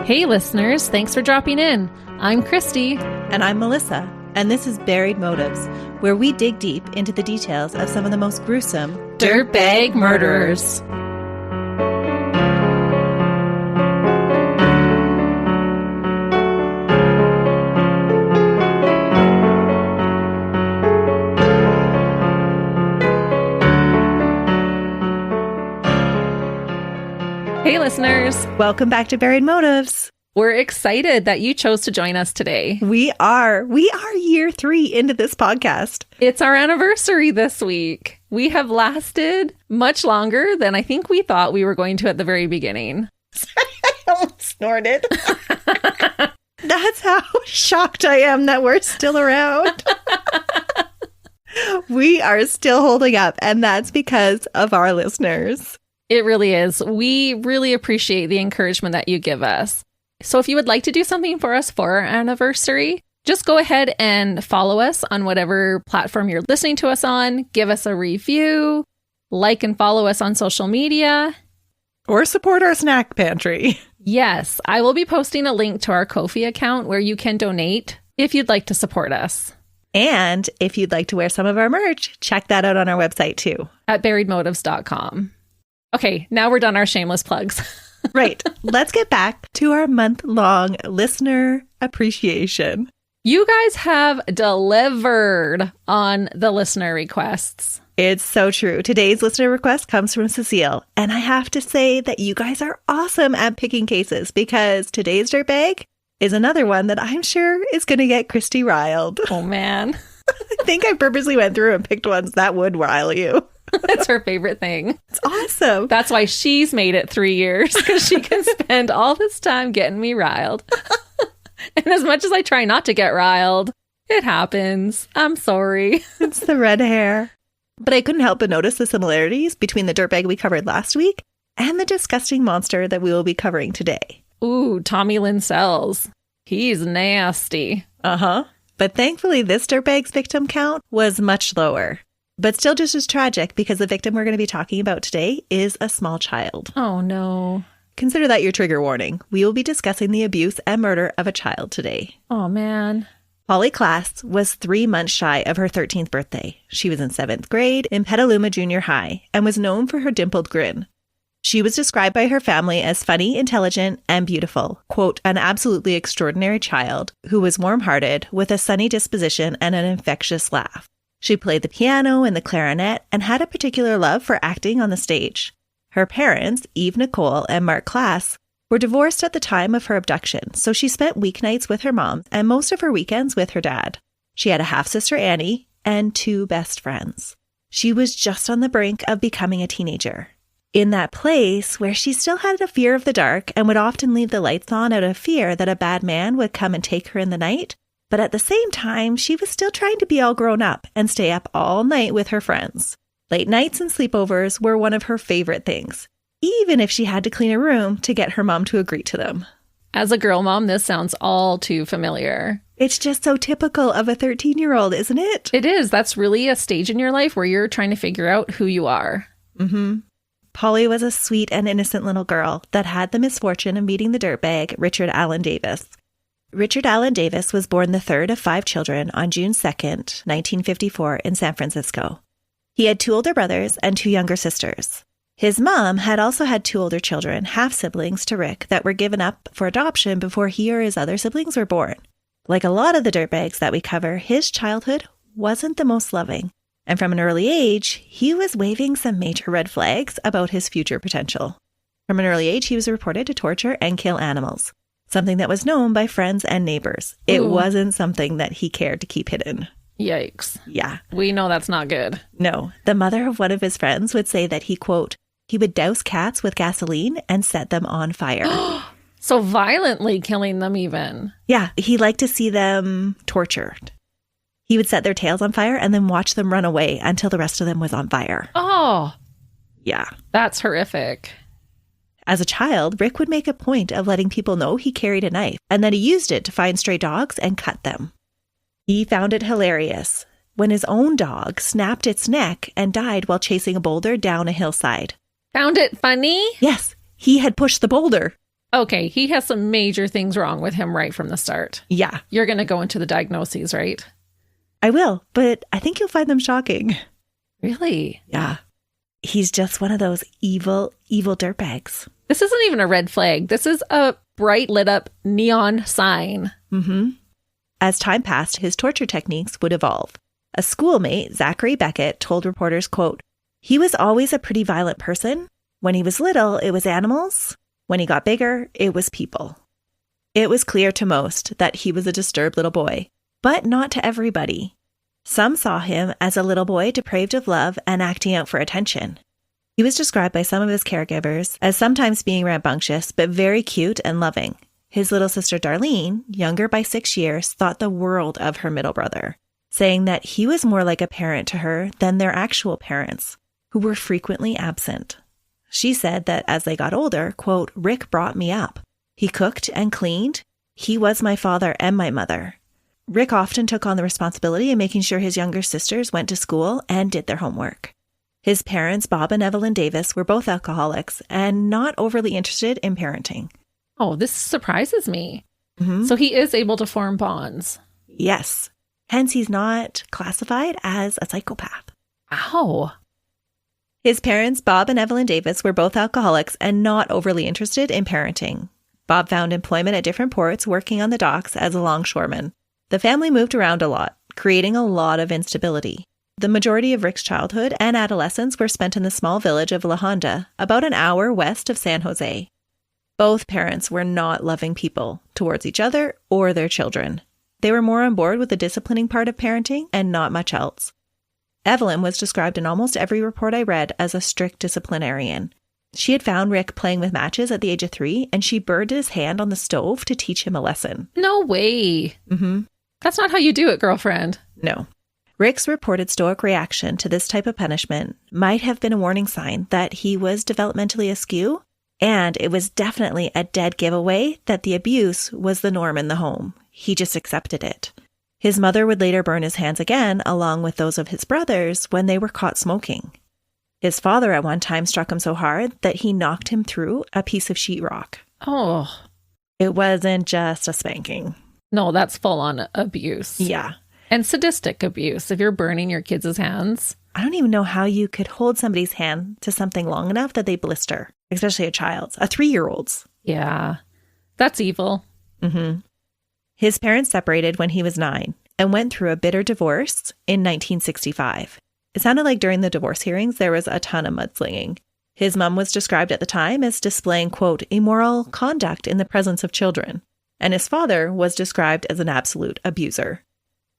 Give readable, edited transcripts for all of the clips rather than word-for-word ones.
Hey listeners, thanks for dropping in. I'm Christy. And I'm Melissa. And this is Buried Motives, where we dig deep into the details of some of the most gruesome dirtbag murderers. Hey listeners. Welcome back to Buried Motives. We're excited that you chose to join us today. We are year 3 into this podcast. It's our anniversary this week. We have lasted much longer than I think we thought we were going to at the very beginning. I almost snorted. That's how shocked I am that we're still around. We are still holding up, and that's because of our listeners. It really is. We really appreciate the encouragement that you give us. So if you would like to do something for us for our anniversary, just go ahead and follow us on whatever platform you're listening to us on. Give us a review, like and follow us on social media. Or support our snack pantry. Yes, I will be posting a link to our Ko-fi account where you can donate if you'd like to support us. And if you'd like to wear some of our merch, check that out on our website too. At buriedmotives.com. Okay, now we're done our shameless plugs. Right. Let's get back to our month-long listener appreciation. You guys have delivered on the listener requests. It's so true. Today's listener request comes from Cecile. And I have to say that you guys are awesome at picking cases because today's dirtbag is another one that I'm sure is going to get Christy riled. Oh, man. I think I purposely went through and picked ones that would rile you. That's her favorite thing. It's awesome. That's why she's made it 3 years, because she can spend all this time getting me riled. And as much as I try not to get riled, it happens. I'm sorry. It's the red hair. But I couldn't help but notice the similarities between the dirtbag we covered last week and the disgusting monster that we will be covering today. Ooh, Tommy Lynn Sells. He's nasty. Uh-huh. But thankfully, this dirtbag's victim count was much lower. But still just as tragic because the victim we're going to be talking about today is a small child. Oh, no. Consider that your trigger warning. We will be discussing the abuse and murder of a child today. Oh, man. Polly Klaas was 3 months shy of her 13th birthday. She was in 7th grade in Petaluma Junior High and was known for her dimpled grin. She was described by her family as funny, intelligent, and beautiful. Quote, an absolutely extraordinary child who was warm-hearted with a sunny disposition and an infectious laugh. She played the piano and the clarinet and had a particular love for acting on the stage. Her parents, Eve Nicole and Mark Klaas, were divorced at the time of her abduction, so she spent weeknights with her mom and most of her weekends with her dad. She had a half-sister, Annie, and 2 best friends. She was just on the brink of becoming a teenager. In that place where she still had a fear of the dark and would often leave the lights on out of fear that a bad man would come and take her in the night, but at the same time, she was still trying to be all grown up and stay up all night with her friends. Late nights and sleepovers were one of her favorite things, even if she had to clean a room to get her mom to agree to them. As a girl mom, this sounds all too familiar. It's just so typical of a 13-year-old, isn't it? It is. That's really a stage in your life where you're trying to figure out who you are. Mm-hmm. Polly was a sweet and innocent little girl that had the misfortune of meeting the dirtbag, Richard Allen Davis. Richard Allen Davis was born the third of 5 children on June 2nd, 1954 in San Francisco. He had 2 older brothers and 2 younger sisters. His mom had also had 2 older children, half-siblings to Rick, that were given up for adoption before he or his other siblings were born. Like a lot of the dirtbags that we cover, his childhood wasn't the most loving. And from an early age, he was waving some major red flags about his future potential. From an early age, he was reported to torture and kill animals. Something that was known by friends and neighbors. It wasn't something that he cared to keep hidden. Yikes. Yeah. We know that's not good. No. The mother of one of his friends would say that he, quote, he would douse cats with gasoline and set them on fire. So violently killing them even. Yeah. He liked to see them tortured. He would set their tails on fire and then watch them run away until the rest of them was on fire. Oh. Yeah. That's horrific. As a child, Rick would make a point of letting people know he carried a knife and that he used it to find stray dogs and cut them. He found it hilarious when his own dog snapped its neck and died while chasing a boulder down a hillside. Found it funny? Yes, he had pushed the boulder. Okay, he has some major things wrong with him right from the start. Yeah. You're going to go into the diagnoses, right? I will, but I think you'll find them shocking. Really? Yeah. He's just one of those evil, evil dirtbags. This isn't even a red flag. This is a bright lit up neon sign. Mm-hmm. As time passed, his torture techniques would evolve. A schoolmate, Zachary Beckett, told reporters, quote, "He was always a pretty violent person. When he was little, it was animals. When he got bigger, it was people." It was clear to most that he was a disturbed little boy, but not to everybody. Some saw him as a little boy depraved of love and acting out for attention. He was described by some of his caregivers as sometimes being rambunctious, but very cute and loving. His little sister Darlene, younger by 6 years, thought the world of her middle brother, saying that he was more like a parent to her than their actual parents, who were frequently absent. She said that as they got older, quote, "Rick brought me up. He cooked and cleaned. He was my father and my mother." Rick often took on the responsibility of making sure his younger sisters went to school and did their homework. His parents, Bob and Evelyn Davis, were both alcoholics and not overly interested in parenting. Oh, this surprises me. Mm-hmm. So he is able to form bonds. Yes. Hence, he's not classified as a psychopath. Ow. His parents, Bob and Evelyn Davis, were both alcoholics and not overly interested in parenting. Bob found employment at different ports, working on the docks as a longshoreman. The family moved around a lot, creating a lot of instability. The majority of Rick's childhood and adolescence were spent in the small village of La Honda, about an hour west of San Jose. Both parents were not loving people towards each other or their children. They were more on board with the disciplining part of parenting and not much else. Evelyn was described in almost every report I read as a strict disciplinarian. She had found Rick playing with matches at the age of 3, and she burned his hand on the stove to teach him a lesson. No way. Mm-hmm. That's not how you do it, girlfriend. No. Rick's reported stoic reaction to this type of punishment might have been a warning sign that he was developmentally askew, and it was definitely a dead giveaway that the abuse was the norm in the home. He just accepted it. His mother would later burn his hands again, along with those of his brothers, when they were caught smoking. His father at one time struck him so hard that he knocked him through a piece of sheetrock. Oh. It wasn't just a spanking. No, that's full-on abuse. Yeah. And sadistic abuse if you're burning your kids' hands. I don't even know how you could hold somebody's hand to something long enough that they blister, especially a child's, a 3-year-old's. Yeah. That's evil. Mm-hmm. His parents separated when he was 9 and went through a bitter divorce in 1965. It sounded like during the divorce hearings, there was a ton of mudslinging. His mom was described at the time as displaying, quote, immoral conduct in the presence of children. And his father was described as an absolute abuser.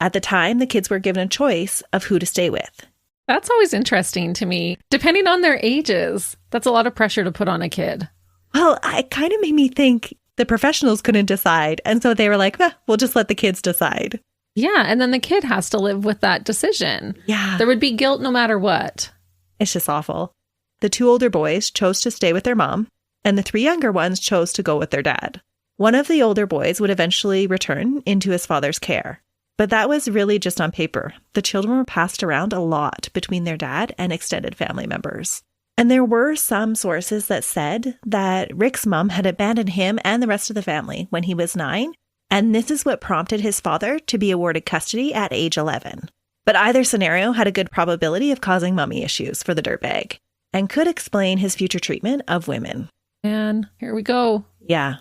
At the time, the kids were given a choice of who to stay with. That's always interesting to me. Depending on their ages, that's a lot of pressure to put on a kid. Well, it kind of made me think the professionals couldn't decide. And so they were like, we'll just let the kids decide. Yeah, and then the kid has to live with that decision. Yeah. There would be guilt no matter what. It's just awful. The 2 older boys chose to stay with their mom, and the 3 younger ones chose to go with their dad. One of the older boys would eventually return into his father's care. But that was really just on paper. The children were passed around a lot between their dad and extended family members. And there were some sources that said that Rick's mom had abandoned him and the rest of the family when he was 9, and this is what prompted his father to be awarded custody at age 11. But either scenario had a good probability of causing mommy issues for the dirtbag, and could explain his future treatment of women. And here we go. Yeah.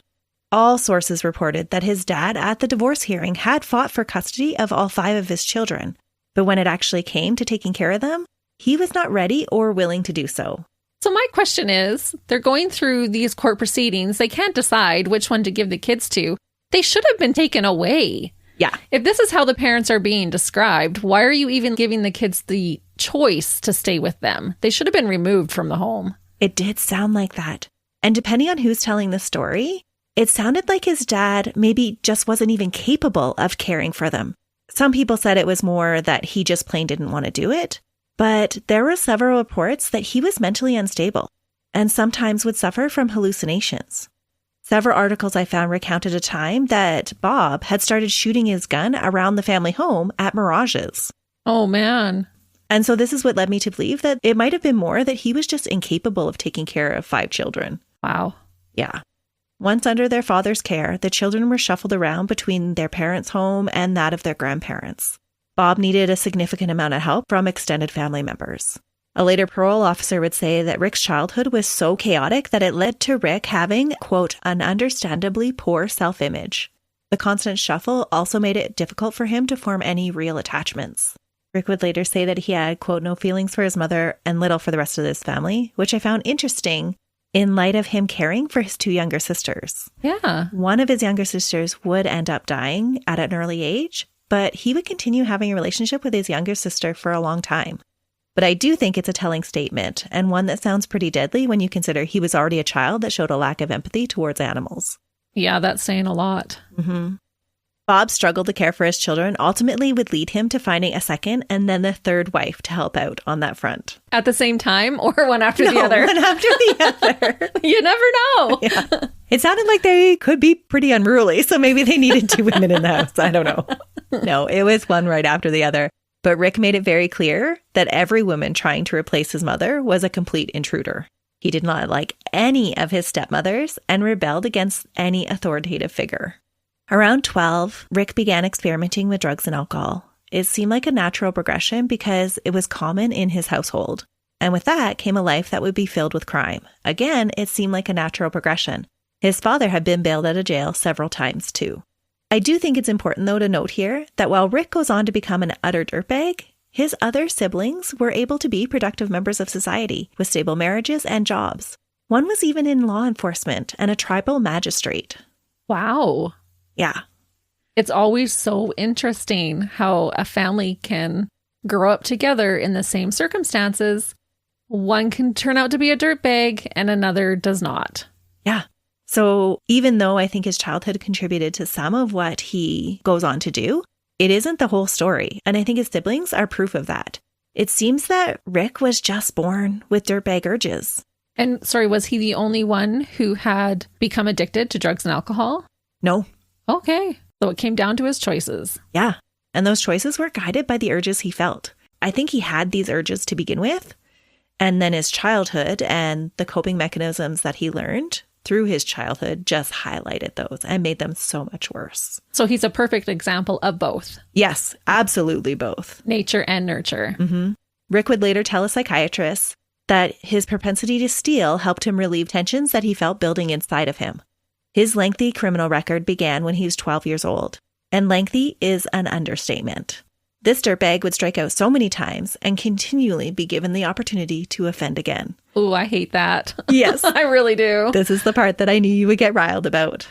All sources reported that his dad at the divorce hearing had fought for custody of all 5 of his children, but when it actually came to taking care of them, he was not ready or willing to do so. So my question is, they're going through these court proceedings. They can't decide which one to give the kids to. They should have been taken away. Yeah. If this is how the parents are being described, why are you even giving the kids the choice to stay with them? They should have been removed from the home. It did sound like that. And depending on who's telling the story, it sounded like his dad maybe just wasn't even capable of caring for them. Some people said it was more that he just plain didn't want to do it. But there were several reports that he was mentally unstable and sometimes would suffer from hallucinations. Several articles I found recounted a time that Bob had started shooting his gun around the family home at mirages. Oh, man. And so this is what led me to believe that it might have been more that he was just incapable of taking care of 5 children. Wow. Yeah. Once under their father's care, the children were shuffled around between their parents' home and that of their grandparents. Bob needed a significant amount of help from extended family members. A later parole officer would say that Rick's childhood was so chaotic that it led to Rick having, quote, an understandably poor self-image. The constant shuffle also made it difficult for him to form any real attachments. Rick would later say that he had, quote, no feelings for his mother and little for the rest of his family, which I found interesting in light of him caring for his two younger sisters. Yeah. One of his younger sisters would end up dying at an early age, but he would continue having a relationship with his younger sister for a long time. But I do think it's a telling statement, and one that sounds pretty deadly when you consider he was already a child that showed a lack of empathy towards animals. Yeah, that's saying a lot. Mm-hmm. Bob's struggle to care for his children ultimately would lead him to finding a second and then the third wife to help out on that front. At the same time or one after the other? One after the other. You never know. Yeah. It sounded like they could be pretty unruly, so maybe they needed two women in the house. I don't know. No, it was one right after the other. But Rick made it very clear that every woman trying to replace his mother was a complete intruder. He did not like any of his stepmothers and rebelled against any authoritative figure. Around 12, Rick began experimenting with drugs and alcohol. It seemed like a natural progression because it was common in his household. And with that came a life that would be filled with crime. Again, it seemed like a natural progression. His father had been bailed out of jail several times too. I do think it's important, though, to note here that while Rick goes on to become an utter dirtbag, his other siblings were able to be productive members of society with stable marriages and jobs. One was even in law enforcement and a tribal magistrate. Wow. Yeah. It's always so interesting how a family can grow up together in the same circumstances. One can turn out to be a dirtbag and another does not. Yeah. So even though I think his childhood contributed to some of what he goes on to do, it isn't the whole story. And I think his siblings are proof of that. It seems that Rick was just born with dirtbag urges. And sorry, was he the only one who had become addicted to drugs and alcohol? No. Okay. So it came down to his choices. Yeah. And those choices were guided by the urges he felt. I think he had these urges to begin with. And then his childhood and the coping mechanisms that he learned through his childhood just highlighted those and made them so much worse. So he's a perfect example of both. Yes, absolutely both. Nature and nurture. Mm-hmm. Rick would later tell a psychiatrist that his propensity to steal helped him relieve tensions that he felt building inside of him. His lengthy criminal record began when he was 12 years old, and lengthy is an understatement. This dirtbag would strike out so many times and continually be given the opportunity to offend again. Ooh, I hate that. Yes. I really do. This is the part that I knew you would get riled about.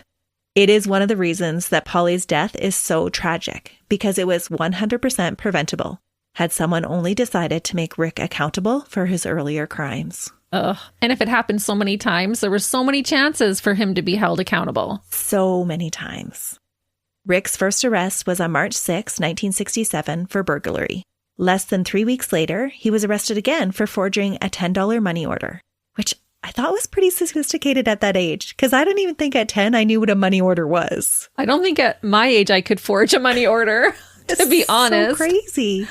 It is one of the reasons that Polly's death is so tragic, because it was 100% preventable had someone only decided to make Rick accountable for his earlier crimes. Ugh. And if it happened so many times, there were so many chances for him to be held accountable. So many times. Rick's first arrest was on March 6, 1967 for burglary. Less than 3 weeks later, he was arrested again for forging a $10 money order, which I thought was pretty sophisticated at that age, because I don't even think at 10 I knew what a money order was. I don't think at my age I could forge a money order, to be honest. So crazy.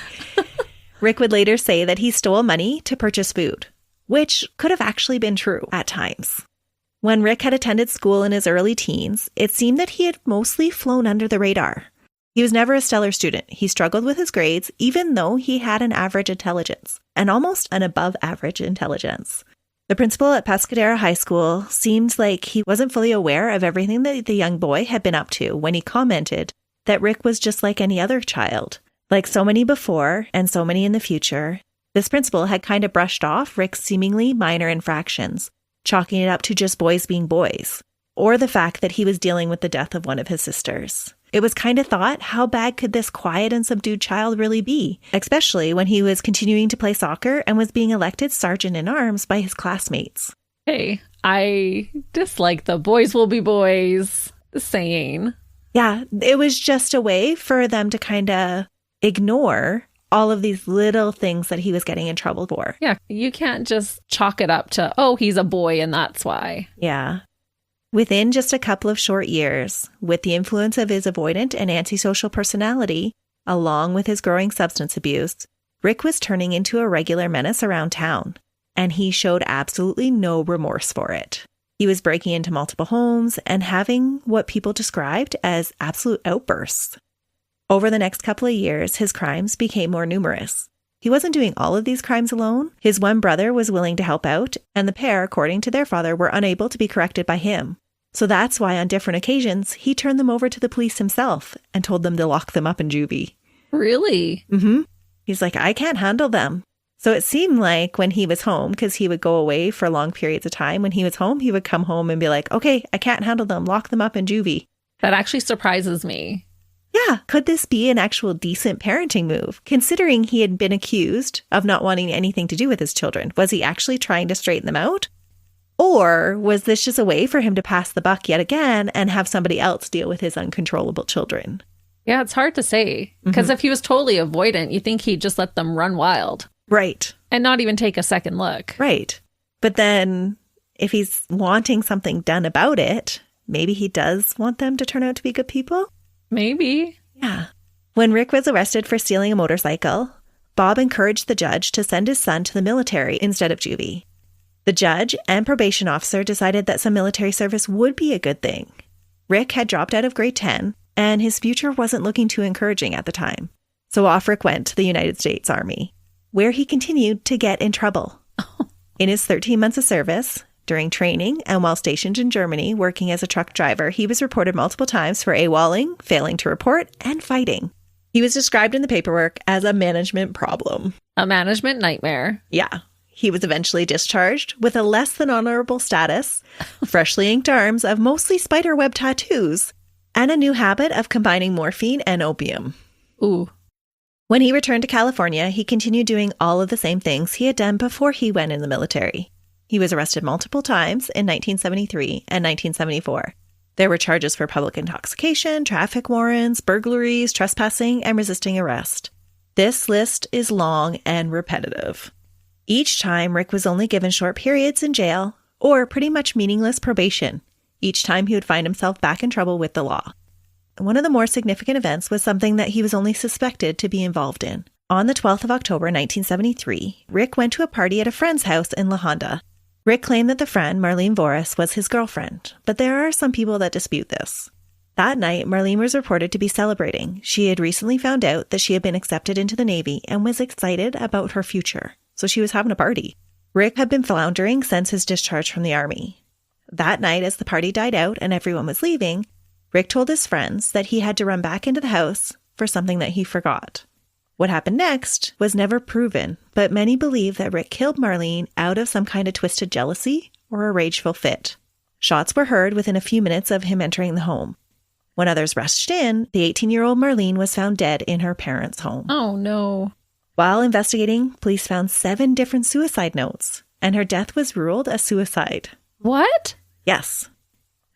Rick would later say that he stole money to purchase food, which could have actually been true at times. When Rick had attended school in his early teens, it seemed that he had mostly flown under the radar. He was never a stellar student. He struggled with his grades, even though he had an average intelligence and almost an above average intelligence. The principal at Pescadero High School seemed like he wasn't fully aware of everything that the young boy had been up to when he commented that Rick was just like any other child. Like so many before and so many in the future, this principal had kind of brushed off Rick's seemingly minor infractions, chalking it up to just boys being boys, or the fact that he was dealing with the death of one of his sisters. It was kind of thought, how bad could this quiet and subdued child really be? Especially when he was continuing to play soccer and was being elected sergeant in arms by his classmates. Hey, I dislike the boys will be boys saying. Yeah, it was just a way for them to kind of ignore all of these little things that he was getting in trouble for. Yeah, you can't just chalk it up to, oh, he's a boy and that's why. Yeah. Within just a couple of short years, with the influence of his avoidant and antisocial personality, along with his growing substance abuse, Rick was turning into a regular menace around town, and he showed absolutely no remorse for it. He was breaking into multiple homes and having what people described as absolute outbursts. Over the next couple of years, his crimes became more numerous. He wasn't doing all of these crimes alone. His one brother was willing to help out, and the pair, according to their father, were unable to be corrected by him. So that's why on different occasions, he turned them over to the police himself and told them to lock them up in juvie. Really? Mm-hmm. He's like, I can't handle them. So it seemed like when he was home, because he would go away for long periods of time, when he was home, he would come home and be like, okay, I can't handle them. Lock them up in juvie. That actually surprises me. Yeah. Could this be an actual decent parenting move? Considering he had been accused of not wanting anything to do with his children, was he actually trying to straighten them out? Or was this just a way for him to pass the buck yet again and have somebody else deal with his uncontrollable children? Yeah, it's hard to say. Because if he was totally avoidant, you think he'd just let them run wild. Right. And not even take a second look. Right. But then if he's wanting something done about it, maybe he does want them to turn out to be good people? Maybe. Yeah. When Rick was arrested for stealing a motorcycle, Bob encouraged the judge to send his son to the military instead of juvie. The judge and probation officer decided that some military service would be a good thing. Rick had dropped out of grade 10, and his future wasn't looking too encouraging at the time. So off Rick went to the United States Army, where he continued to get in trouble. In his 13 months of service, during training and while stationed in Germany working as a truck driver, he was reported multiple times for AWOLing, failing to report, and fighting. He was described in the paperwork as a management problem. A management nightmare. Yeah. He was eventually discharged with a less than honorable status, freshly inked arms of mostly spiderweb tattoos, and a new habit of combining morphine and opium. Ooh. When he returned to California, he continued doing all of the same things he had done before he went in the military. He was arrested multiple times in 1973 and 1974. There were charges for public intoxication, traffic warrants, burglaries, trespassing, and resisting arrest. This list is long and repetitive. Each time, Rick was only given short periods in jail or pretty much meaningless probation. Each time he would find himself back in trouble with the law. One of the more significant events was something that he was only suspected to be involved in. On the 12th of October, 1973, Rick went to a party at a friend's house in La Honda. Rick claimed that the friend, Marlene Voris, was his girlfriend, but there are some people that dispute this. That night, Marlene was reported to be celebrating. She had recently found out that she had been accepted into the Navy and was excited about her future. So she was having a party. Rick had been floundering since his discharge from the Army. That night, as the party died out and everyone was leaving, Rick told his friends that he had to run back into the house for something that he forgot. What happened next was never proven, but many believe that Rick killed Marlene out of some kind of twisted jealousy or a rageful fit. Shots were heard within a few minutes of him entering the home. When others rushed in, the 18-year-old Marlene was found dead in her parents' home. Oh, no. While investigating, police found 7 different suicide notes, and her death was ruled a suicide. What? Yes.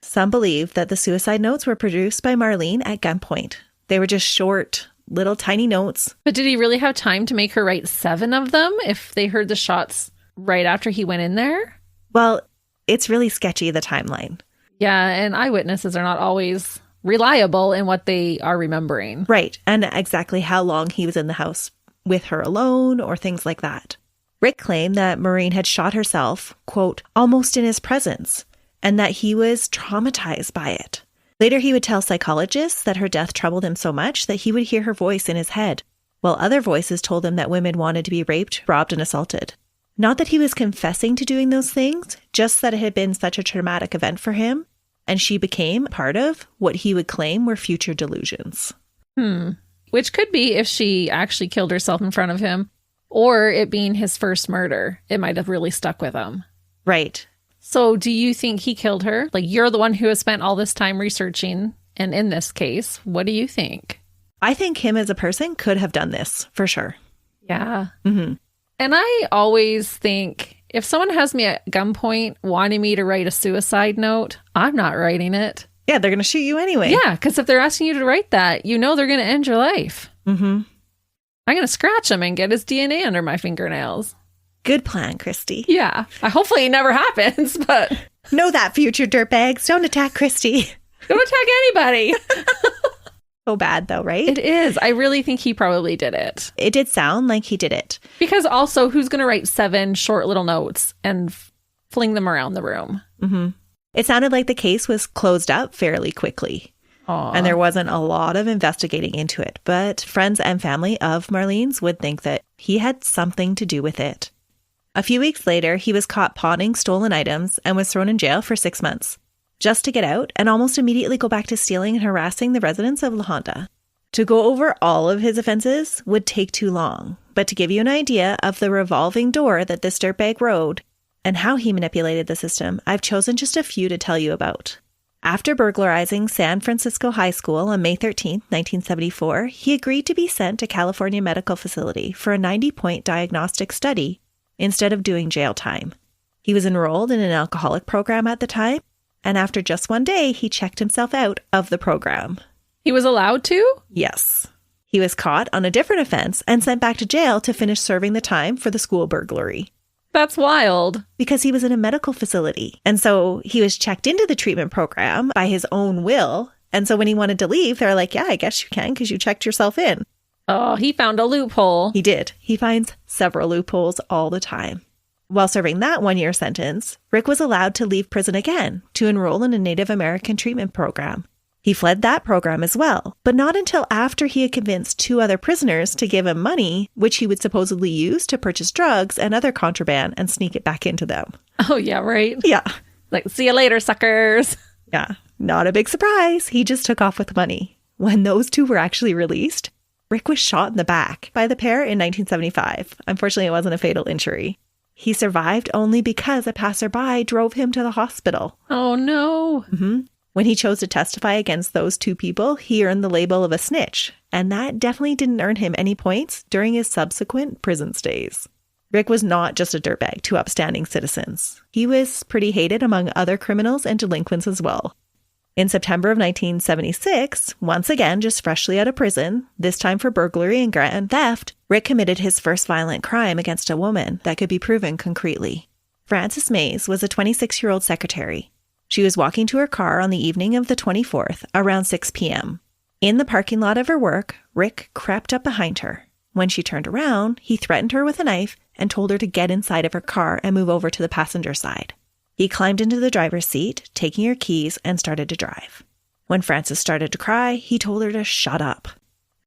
Some believe that the suicide notes were produced by Marlene at gunpoint. They were just short, little tiny notes. But did he really have time to make her write 7 of them if they heard the shots right after he went in there? Well, it's really sketchy, the timeline. Yeah, and eyewitnesses are not always reliable in what they are remembering. Right, and exactly how long he was in the house with her alone or things like that. Rick claimed that Maureen had shot herself, quote, almost in his presence, and that he was traumatized by it. Later, he would tell psychologists that her death troubled him so much that he would hear her voice in his head, while other voices told him that women wanted to be raped, robbed, and assaulted. Not that he was confessing to doing those things, just that it had been such a traumatic event for him, and she became part of what he would claim were future delusions. Which could be if she actually killed herself in front of him, or it being his first murder. It might have really stuck with him. Right. So do you think he killed her? Like, you're the one who has spent all this time researching, and in this case, what do you think? I think him as a person could have done this, for sure. Yeah. Mm-hmm. And I always think, if someone has me at gunpoint wanting me to write a suicide note, I'm not writing it. Yeah, they're going to shoot you anyway. Yeah, because if they're asking you to write that, you know they're going to end your life. Mm-hmm. I'm going to scratch him and get his DNA under my fingernails. Good plan, Christy. Yeah. Hopefully it never happens, but... Know that, future dirtbags. Don't attack Christy. Don't attack anybody. So bad, though, right? It is. I really think he probably did it. It did sound like he did it. Because also, who's going to write 7 short little notes and fling them around the room? Mm-hmm. It sounded like the case was closed up fairly quickly. Aww. And there wasn't a lot of investigating into it, but friends and family of Marlene's would think that he had something to do with it. A few weeks later, he was caught pawning stolen items and was thrown in jail for 6 months, just to get out and almost immediately go back to stealing and harassing the residents of La Honda. To go over all of his offenses would take too long, but to give you an idea of the revolving door that this dirtbag rode and how he manipulated the system, I've chosen just a few to tell you about. After burglarizing San Francisco High School on May 13, 1974, he agreed to be sent to California Medical Facility for a 90-point diagnostic study instead of doing jail time. He was enrolled in an alcoholic program at the time, and after just one day, he checked himself out of the program. He was allowed to? Yes. He was caught on a different offense and sent back to jail to finish serving the time for the school burglary. That's wild. Because he was in a medical facility. And so he was checked into the treatment program by his own will. And so when he wanted to leave, they're like, yeah, I guess you can because you checked yourself in. Oh, he found a loophole. He did. He finds several loopholes all the time. While serving that 1-year sentence, Rick was allowed to leave prison again to enroll in a Native American treatment program. He fled that program as well, but not until after he had convinced 2 other prisoners to give him money, which he would supposedly use to purchase drugs and other contraband and sneak it back into them. Oh, yeah, right? Yeah. Like, see you later, suckers. Yeah. Not a big surprise. He just took off with the money. When those 2 were actually released, Rick was shot in the back by the pair in 1975. Unfortunately, it wasn't a fatal injury. He survived only because a passerby drove him to the hospital. Oh, no. Mm-hmm. When he chose to testify against those 2 people, he earned the label of a snitch, and that definitely didn't earn him any points during his subsequent prison stays. Rick was not just a dirtbag to upstanding citizens. He was pretty hated among other criminals and delinquents as well. In September of 1976, once again just freshly out of prison, this time for burglary and grand theft, Rick committed his first violent crime against a woman that could be proven concretely. Frances Mays was a 26-year-old secretary. She was walking to her car on the evening of the 24th, around 6 p.m. In the parking lot of her work, Rick crept up behind her. When she turned around, he threatened her with a knife and told her to get inside of her car and move over to the passenger side. He climbed into the driver's seat, taking her keys, and started to drive. When Frances started to cry, he told her to shut up.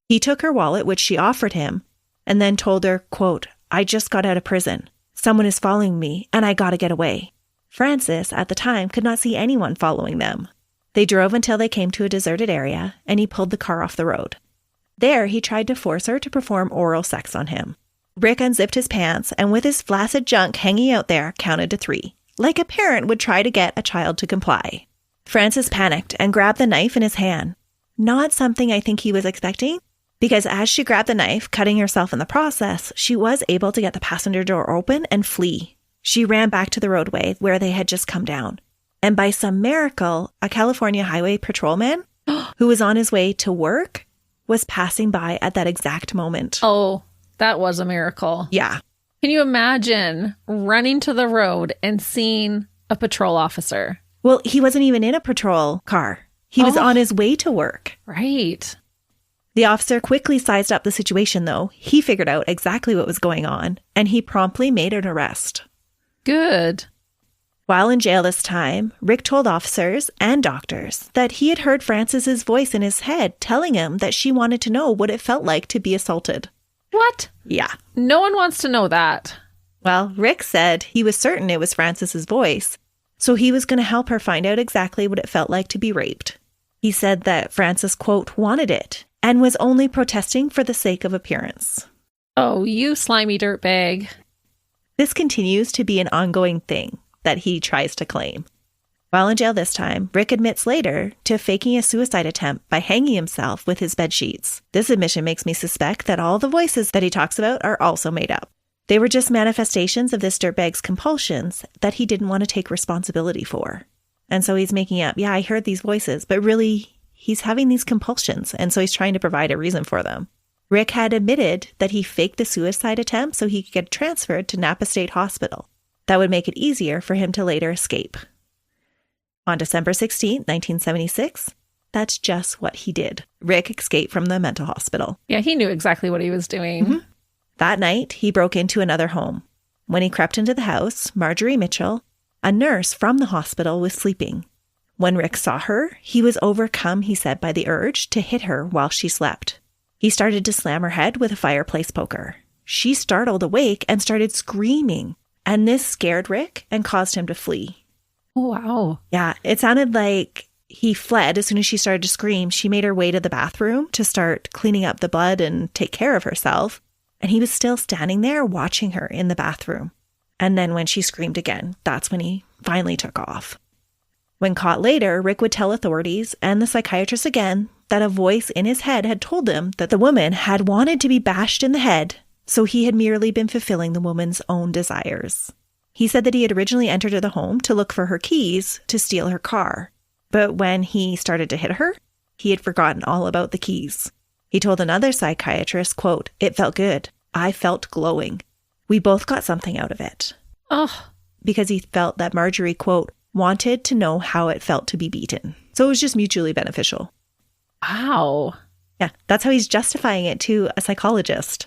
He took her wallet, which she offered him, and then told her, quote, "I just got out of prison. Someone is following me, and I gotta get away." Frances, at the time, could not see anyone following them. They drove until they came to a deserted area, and he pulled the car off the road. There, he tried to force her to perform oral sex on him. Rick unzipped his pants, and with his flaccid junk hanging out there, counted to 3, like a parent would try to get a child to comply. Frances panicked and grabbed the knife in his hand. Not something I think he was expecting, because as she grabbed the knife, cutting herself in the process, she was able to get the passenger door open and flee. She ran back to the roadway where they had just come down. And by some miracle, a California highway patrolman who was on his way to work was passing by at that exact moment. Oh, that was a miracle. Yeah. Can you imagine running to the road and seeing a patrol officer? Well, he wasn't even in a patrol car. He was on his way to work. Right. The officer quickly sized up the situation, though. He figured out exactly what was going on, and he promptly made an arrest. Good. While in jail this time, Rick told officers and doctors that he had heard Frances's voice in his head telling him that she wanted to know what it felt like to be assaulted. What? Yeah. No one wants to know that. Well, Rick said he was certain it was Frances's voice, so he was going to help her find out exactly what it felt like to be raped. He said that Frances, quote, wanted it and was only protesting for the sake of appearance. Oh, you slimy dirtbag. This continues to be an ongoing thing that he tries to claim. While in jail this time, Rick admits later to faking a suicide attempt by hanging himself with his bed sheets. This admission makes me suspect that all the voices that he talks about are also made up. They were just manifestations of this dirtbag's compulsions that he didn't want to take responsibility for. And so he's making up, yeah, I heard these voices, but really he's having these compulsions, and so he's trying to provide a reason for them. Rick had admitted that he faked the suicide attempt so he could get transferred to Napa State Hospital. That would make it easier for him to later escape. On December 16, 1976, that's just what he did. Rick escaped from the mental hospital. Yeah, he knew exactly what he was doing. Mm-hmm. That night, he broke into another home. When he crept into the house, Marjorie Mitchell, A nurse from the hospital was sleeping. When Rick saw her, he was overcome, he said, by the urge to hit her while she slept. He started to slam her head with a fireplace poker. She startled awake and started screaming, and this scared Rick and caused him to flee. Oh, wow. Yeah, it sounded like he fled as soon as she started to scream. She made her way to the bathroom to start cleaning up the blood and take care of herself, and he was still standing there watching her in the bathroom. And then when she screamed again, that's when he finally took off. When caught later, Rick would tell authorities and the psychiatrist again that a voice in his head had told him that the woman had wanted to be bashed in the head, so he had merely been fulfilling the woman's own desires. He said that he had originally entered the home to look for her keys to steal her car, but when he started to hit her, he had forgotten all about the keys. He told another psychiatrist, quote, "It felt good. I felt glowing. We both got something out of it." Oh. Because he felt that Marjorie, quote, wanted to know how it felt to be beaten. So it was just mutually beneficial. Wow. Yeah, that's how he's justifying it to a psychologist.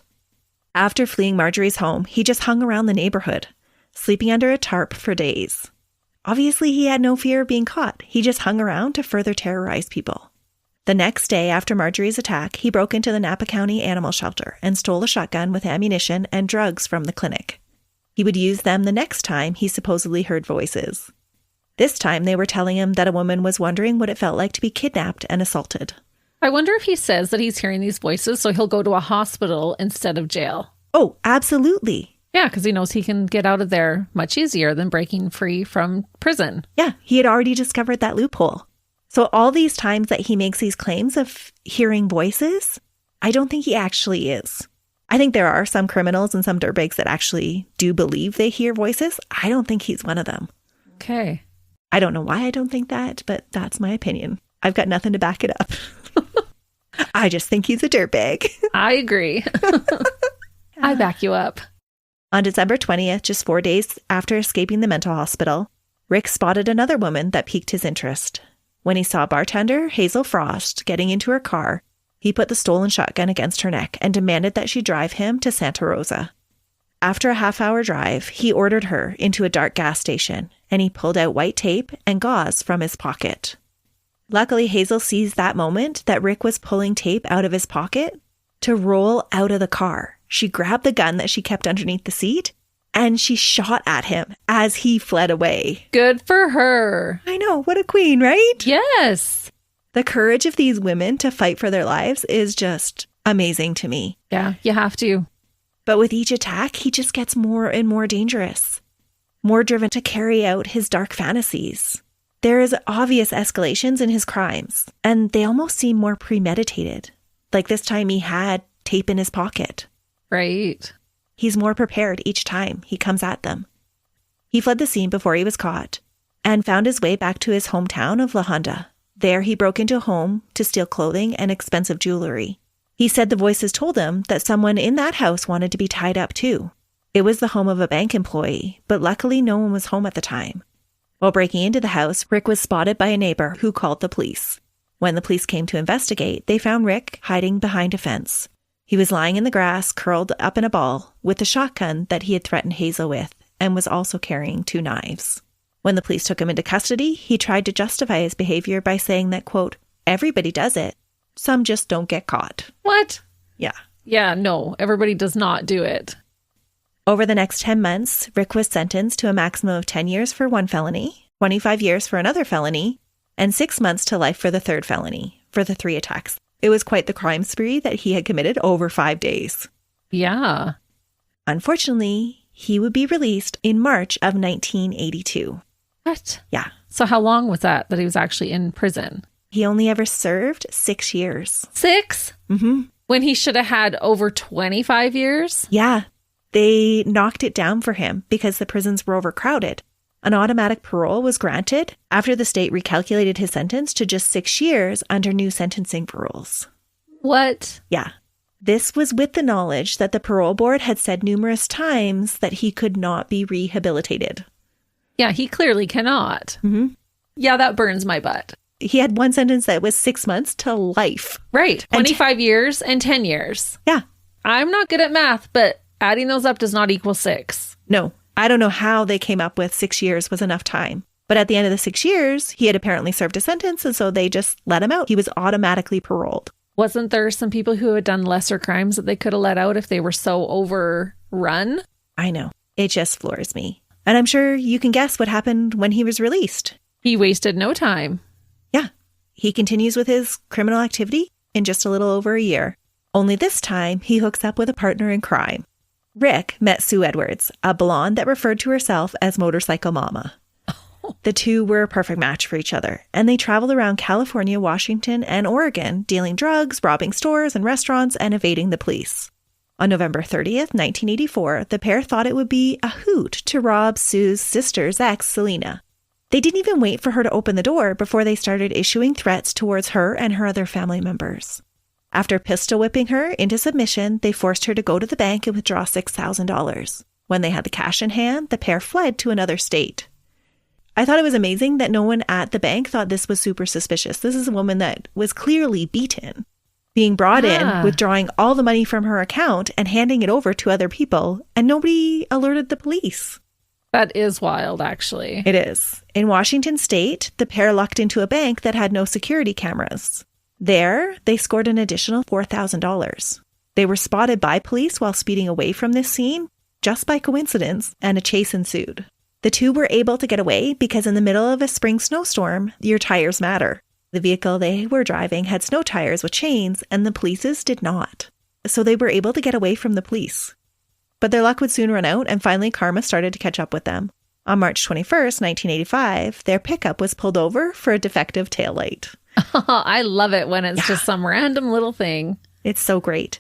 After fleeing Marjorie's home, he just hung around the neighborhood, sleeping under a tarp for days. Obviously, he had no fear of being caught. He just hung around to further terrorize people. The next day after Marjorie's attack, he broke into the Napa County Animal Shelter and stole a shotgun with ammunition and drugs from the clinic. He would use them the next time he supposedly heard voices. This time, they were telling him that a woman was wondering what it felt like to be kidnapped and assaulted. I wonder if he says that he's hearing these voices so he'll go to a hospital instead of jail. Oh, absolutely. Yeah, because he knows he can get out of there much easier than breaking free from prison. Yeah, he had already discovered that loophole. So all these times that he makes these claims of hearing voices, I don't think he actually is. I think there are some criminals and some dirtbags that actually do believe they hear voices. I don't think he's one of them. Okay. I don't know why I don't think that, but that's my opinion. I've got nothing to back it up. I just think he's a dirtbag. I agree. I back you up. On December 20th, just 4 days after escaping the mental hospital, Rick spotted another woman that piqued his interest. When he saw bartender Hazel Frost getting into her car, he put the stolen shotgun against her neck and demanded that she drive him to Santa Rosa. After a half-hour drive, he ordered her into a dark gas station, and he pulled out white tape and gauze from his pocket. Luckily, Hazel sees that moment that Rick was pulling tape out of his pocket to roll out of the car. She grabbed the gun that she kept underneath the seat, and she shot at him as he fled away. Good for her. I know, what a queen, right? Yes. The courage of these women to fight for their lives is just amazing to me. Yeah, you have to. But with each attack, he just gets more and more dangerous, more driven to carry out his dark fantasies. There is obvious escalations in his crimes, and they almost seem more premeditated. Like this time he had tape in his pocket. Right. He's more prepared each time he comes at them. He fled the scene before he was caught and found his way back to his hometown of La Honda. There he broke into a home to steal clothing and expensive jewelry. He said the voices told him that someone in that house wanted to be tied up too. It was the home of a bank employee, but luckily no one was home at the time. While breaking into the house, Rick was spotted by a neighbor who called the police. When the police came to investigate, they found Rick hiding behind a fence. He was lying in the grass, curled up in a ball, with the shotgun that he had threatened Hazel with, and was also carrying 2 knives. When the police took him into custody, he tried to justify his behavior by saying that, quote, "Everybody does it. Some just don't get caught." What? Yeah. Yeah, no, everybody does not do it. Over the next 10 months, Rick was sentenced to a maximum of 10 years for 1 felony, 25 years for another felony, and 6 months to life for the 3rd felony, for the 3 attacks. It was quite the crime spree that he had committed over 5 days. Yeah. Unfortunately, he would be released in March of 1982. What? Yeah. So how long was that he was actually in prison? He only ever served 6 years. 6? Mm-hmm. When he should have had over 25 years? Yeah. They knocked it down for him because the prisons were overcrowded. An automatic parole was granted after the state recalculated his sentence to just 6 years under new sentencing rules. What? Yeah. This was with the knowledge that the parole board had said numerous times that he could not be rehabilitated. Yeah, he clearly cannot. Mm-hmm. Yeah, that burns my butt. He had one sentence that was 6 months to life. Right. 25 years and 10 years. Yeah. I'm not good at math, but adding those up does not equal 6. No. I don't know how they came up with 6 years was enough time. But at the end of the 6 years, he had apparently served a sentence, and so they just let him out. He was automatically paroled. Wasn't there some people who had done lesser crimes that they could have let out if they were so overrun? I know. It just floors me. And I'm sure you can guess what happened when he was released. He wasted no time. Yeah. He continues with his criminal activity in just a little over a year. Only this time, he hooks up with a partner in crime. Rick met Sue Edwards, a blonde that referred to herself as Motorcycle Mama. The two were a perfect match for each other, and they traveled around California, Washington, and Oregon, dealing drugs, robbing stores and restaurants, and evading the police. On November 30th, 1984, the pair thought it would be a hoot to rob Sue's sister's ex, Selena. They didn't even wait for her to open the door before they started issuing threats towards her and her other family members. After pistol whipping her into submission, they forced her to go to the bank and withdraw $6,000. When they had the cash in hand, the pair fled to another state. I thought it was amazing that no one at the bank thought this was super suspicious. This is a woman that was clearly beaten, being brought in, withdrawing all the money from her account and handing it over to other people, and nobody alerted the police. That is wild, actually. It is. In Washington state, the pair lucked into a bank that had no security cameras. There, they scored an additional $4,000. They were spotted by police while speeding away from this scene, just by coincidence, and a chase ensued. The two were able to get away because in the middle of a spring snowstorm, your tires matter. The vehicle they were driving had snow tires with chains, and the police's did not. So they were able to get away from the police. But their luck would soon run out, and finally karma started to catch up with them. On March 21st, 1985, their pickup was pulled over for a defective taillight. I love it when it's just some random little thing. It's so great.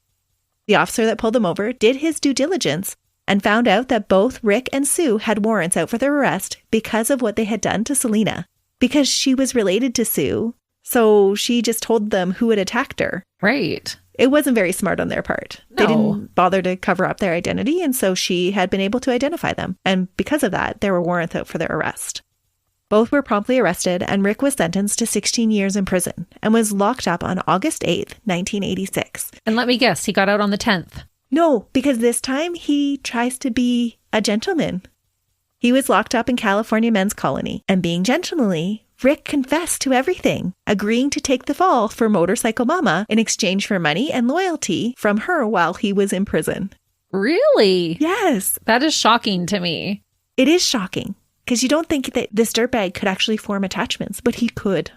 The officer that pulled them over did his due diligence and found out that both Rick and Sue had warrants out for their arrest because of what they had done to Selena. Because she was related to Sue, so she just told them who had attacked her. Right. It wasn't very smart on their part. No. They didn't bother to cover up their identity, and so she had been able to identify them. And because of that, there were warrants out for their arrest. Both were promptly arrested, and Rick was sentenced to 16 years in prison and was locked up on August 8th, 1986. And let me guess, he got out on the 10th. No, because this time he tries to be a gentleman. He was locked up in California Men's Colony, and being gentlemanly, Rick confessed to everything, agreeing to take the fall for Motorcycle Mama in exchange for money and loyalty from her while he was in prison. Really? Yes. That is shocking to me. It is shocking, because you don't think that this dirtbag could actually form attachments, but he could.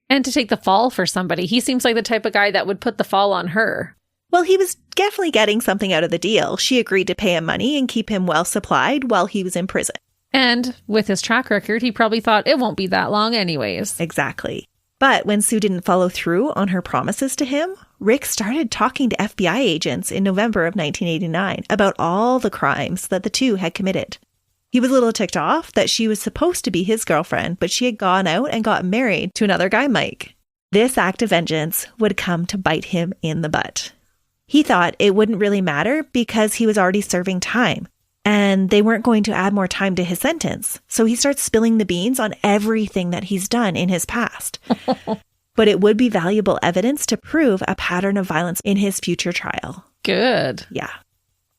And to take the fall for somebody. He seems like the type of guy that would put the fall on her. Well, he was definitely getting something out of the deal. She agreed to pay him money and keep him well supplied while he was in prison. And with his track record, he probably thought it won't be that long anyways. Exactly. But when Sue didn't follow through on her promises to him, Rick started talking to FBI agents in November of 1989 about all the crimes that the two had committed. He was a little ticked off that she was supposed to be his girlfriend, but she had gone out and got married to another guy, Mike. This act of vengeance would come to bite him in the butt. He thought it wouldn't really matter because he was already serving time and they weren't going to add more time to his sentence. So he starts spilling the beans on everything that he's done in his past. But it would be valuable evidence to prove a pattern of violence in his future trial. Good. Yeah.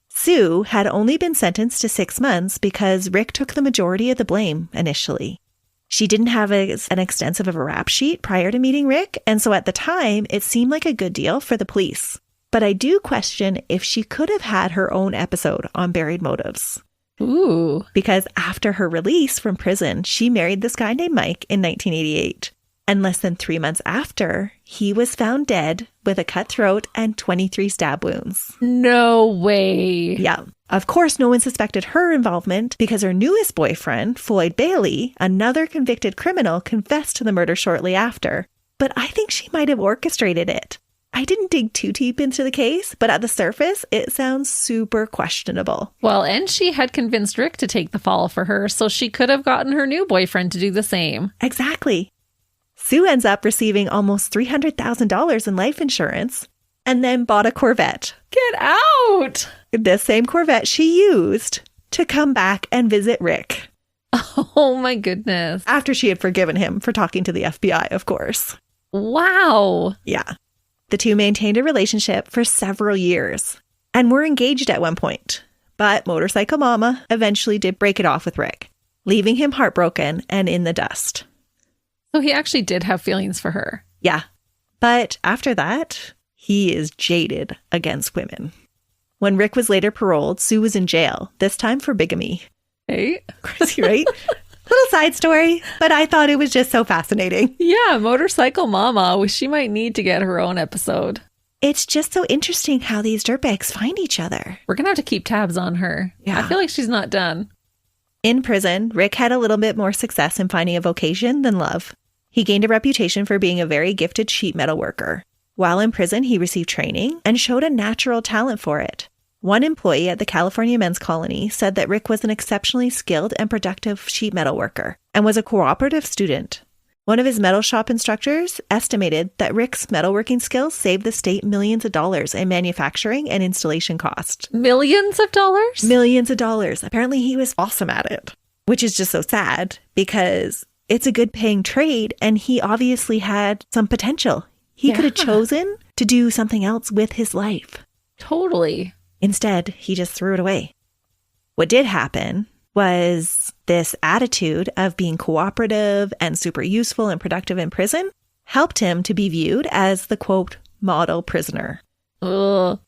Sue had only been sentenced to 6 months because Rick took the majority of the blame initially. She didn't have an extensive of a rap sheet prior to meeting Rick, and so at the time, it seemed like a good deal for the police. But I do question if she could have had her own episode on buried motives. Ooh. Because after her release from prison, she married this guy named Mike in 1988. And less than 3 months after, he was found dead with a cut throat and 23 stab wounds. No way. Yeah. Of course, no one suspected her involvement because her newest boyfriend, Floyd Bailey, another convicted criminal, confessed to the murder shortly after. But I think she might have orchestrated it. I didn't dig too deep into the case, but at the surface, it sounds super questionable. Well, and she had convinced Rick to take the fall for her, so she could have gotten her new boyfriend to do the same. Exactly. Sue ends up receiving almost $300,000 in life insurance and then bought a Corvette. Get out! The same Corvette she used to come back and visit Rick. Oh my goodness. After she had forgiven him for talking to the FBI, of course. Wow. Yeah. The two maintained a relationship for several years and were engaged at one point. But Motorcycle Mama eventually did break it off with Rick, leaving him heartbroken and in the dust. So he actually did have feelings for her. Yeah. But after that, he is jaded against women. When Rick was later paroled, Sue was in jail, this time for bigamy. Hey? Crazy, right? Little side story, but I thought it was just so fascinating. Yeah, Motorcycle Mama. She might need to get her own episode. It's just so interesting how these dirtbags find each other. We're going to have to keep tabs on her. Yeah. I feel like she's not done. In prison, Rick had a little bit more success in finding a vocation than love. He gained a reputation for being a very gifted sheet metal worker. While in prison, he received training and showed a natural talent for it. One employee at the California Men's Colony said that Rick was an exceptionally skilled and productive sheet metal worker and was a cooperative student. One of his metal shop instructors estimated that Rick's metalworking skills saved the state millions of dollars in manufacturing and installation costs. Millions of dollars? Millions of dollars. Apparently he was awesome at it, which is just so sad because it's a good paying trade and he obviously had some potential. He could have chosen to do something else with his life. Totally. Instead, he just threw it away. What did happen was this attitude of being cooperative and super useful and productive in prison helped him to be viewed as the, quote, model prisoner. Ugh.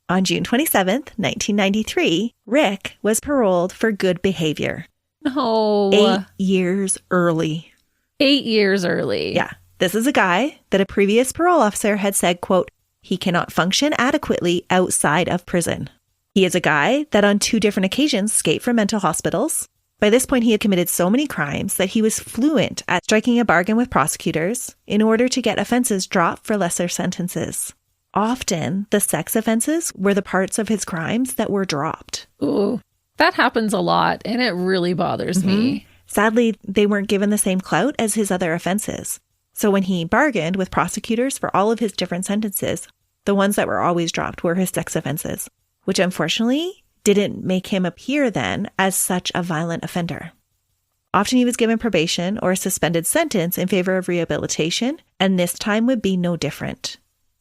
On June 27th, 1993, Rick was paroled for good behavior. No. 8 years early. 8 years early. Yeah. This is a guy that a previous parole officer had said, quote, he cannot function adequately outside of prison. He is a guy that on 2 different occasions escaped from mental hospitals. By this point, he had committed so many crimes that he was fluent at striking a bargain with prosecutors in order to get offenses dropped for lesser sentences. Often, the sex offenses were the parts of his crimes that were dropped. Ooh, that happens a lot, and it really bothers me. Sadly, they weren't given the same clout as his other offenses. So when he bargained with prosecutors for all of his different sentences, the ones that were always dropped were his sex offenses, which unfortunately didn't make him appear then as such a violent offender. Often he was given probation or a suspended sentence in favor of rehabilitation, and this time would be no different.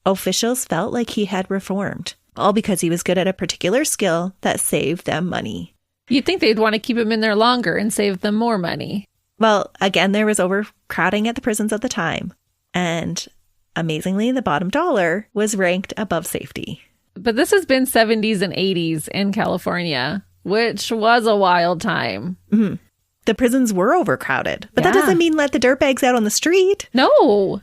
Officials felt like he had reformed, all because he was good at a particular skill that saved them money. You'd think they'd want to keep him in there longer and save them more money. Well, again, there was overcrowding at the prisons at the time, and amazingly, the bottom dollar was ranked above safety. But this has been 70s and 80s in California, which was a wild time. Mm-hmm. The prisons were overcrowded, but that doesn't mean let the dirtbags out on the street. No.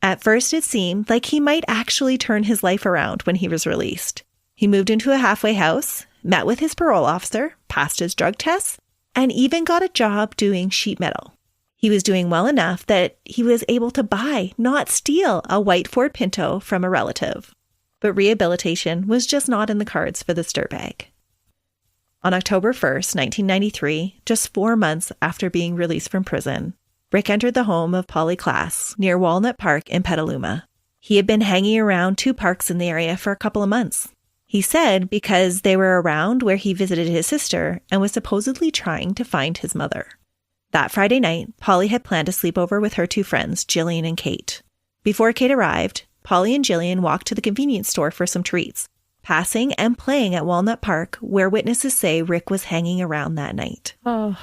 At first, it seemed like he might actually turn his life around when he was released. He moved into a halfway house, met with his parole officer, passed his drug tests, and even got a job doing sheet metal. He was doing well enough that he was able to buy, not steal, a white Ford Pinto from a relative. But rehabilitation was just not in the cards for this dirtbag. On October 1st, 1993, just 4 months after being released from prison, Rick entered the home of Polly Klaas near Walnut Park in Petaluma. He had been hanging around 2 parks in the area for a couple of months. He said because they were around where he visited his sister and was supposedly trying to find his mother. That Friday night, Polly had planned a sleepover with her 2 friends, Jillian and Kate. Before Kate arrived, Polly and Jillian walked to the convenience store for some treats, passing and playing at Walnut Park, where witnesses say Rick was hanging around that night. Oh.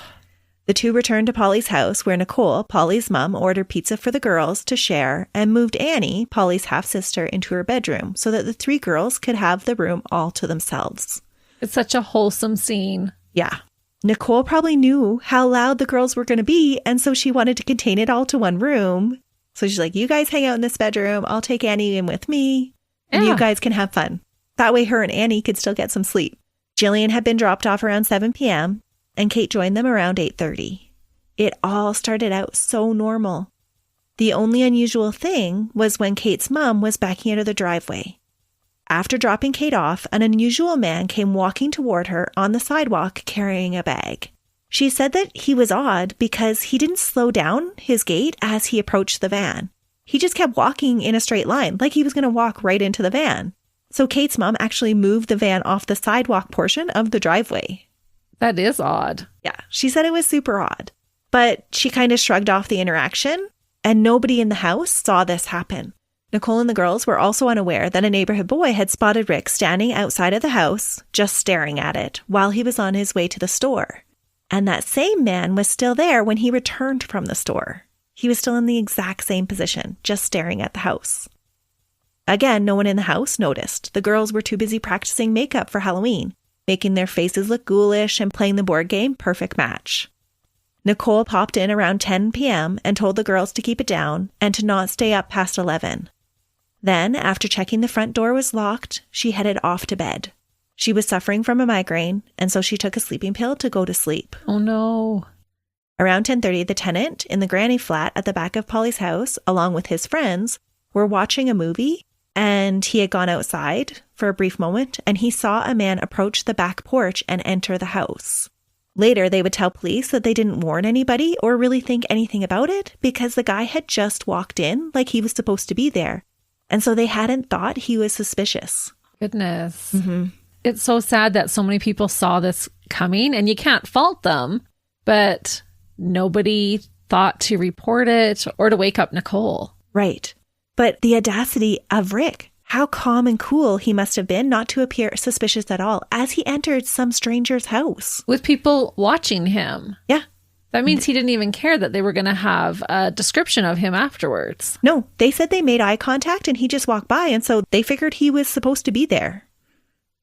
The 2 returned to Polly's house, where Nicole, Polly's mom, ordered pizza for the girls to share and moved Annie, Polly's half-sister, into her bedroom so that the 3 girls could have the room all to themselves. It's such a wholesome scene. Yeah. Nicole probably knew how loud the girls were going to be, and so she wanted to contain it all to one room. So she's like, you guys hang out in this bedroom. I'll take Annie in with me, and you guys can have fun. That way her and Annie could still get some sleep. Jillian had been dropped off around 7 p.m., and Kate joined them around 8:30. It all started out so normal. The only unusual thing was when Kate's mom was backing out of the driveway. After dropping Kate off, an unusual man came walking toward her on the sidewalk carrying a bag. She said that he was odd because he didn't slow down his gait as he approached the van. He just kept walking in a straight line, like he was going to walk right into the van. So Kate's mom actually moved the van off the sidewalk portion of the driveway. That is odd. Yeah, she said it was super odd. But she kind of shrugged off the interaction, and nobody in the house saw this happen. Nicole and the girls were also unaware that a neighborhood boy had spotted Rick standing outside of the house, just staring at it, while he was on his way to the store. And that same man was still there when he returned from the store. He was still in the exact same position, just staring at the house. Again, no one in the house noticed. The girls were too busy practicing makeup for Halloween, making their faces look ghoulish and playing the board game Perfect Match. Nicole popped in around 10 p.m. and told the girls to keep it down and to not stay up past 11. Then, after checking the front door was locked, she headed off to bed. She was suffering from a migraine, and so she took a sleeping pill to go to sleep. Oh, no. Around 10:30, the tenant in the granny flat at the back of Polly's house, along with his friends, were watching a movie, and he had gone outside for a brief moment, and he saw a man approach the back porch and enter the house. Later, they would tell police that they didn't warn anybody or really think anything about it because the guy had just walked in like he was supposed to be there. And so they hadn't thought he was suspicious. Goodness. Mm-hmm. It's so sad that so many people saw this coming, and you can't fault them, but nobody thought to report it or to wake up Nicole. Right. But the audacity of Rick, how calm and cool he must have been not to appear suspicious at all as he entered some stranger's house. With people watching him. Yeah. That means he didn't even care that they were going to have a description of him afterwards. No, they said they made eye contact and he just walked by, and so they figured he was supposed to be there.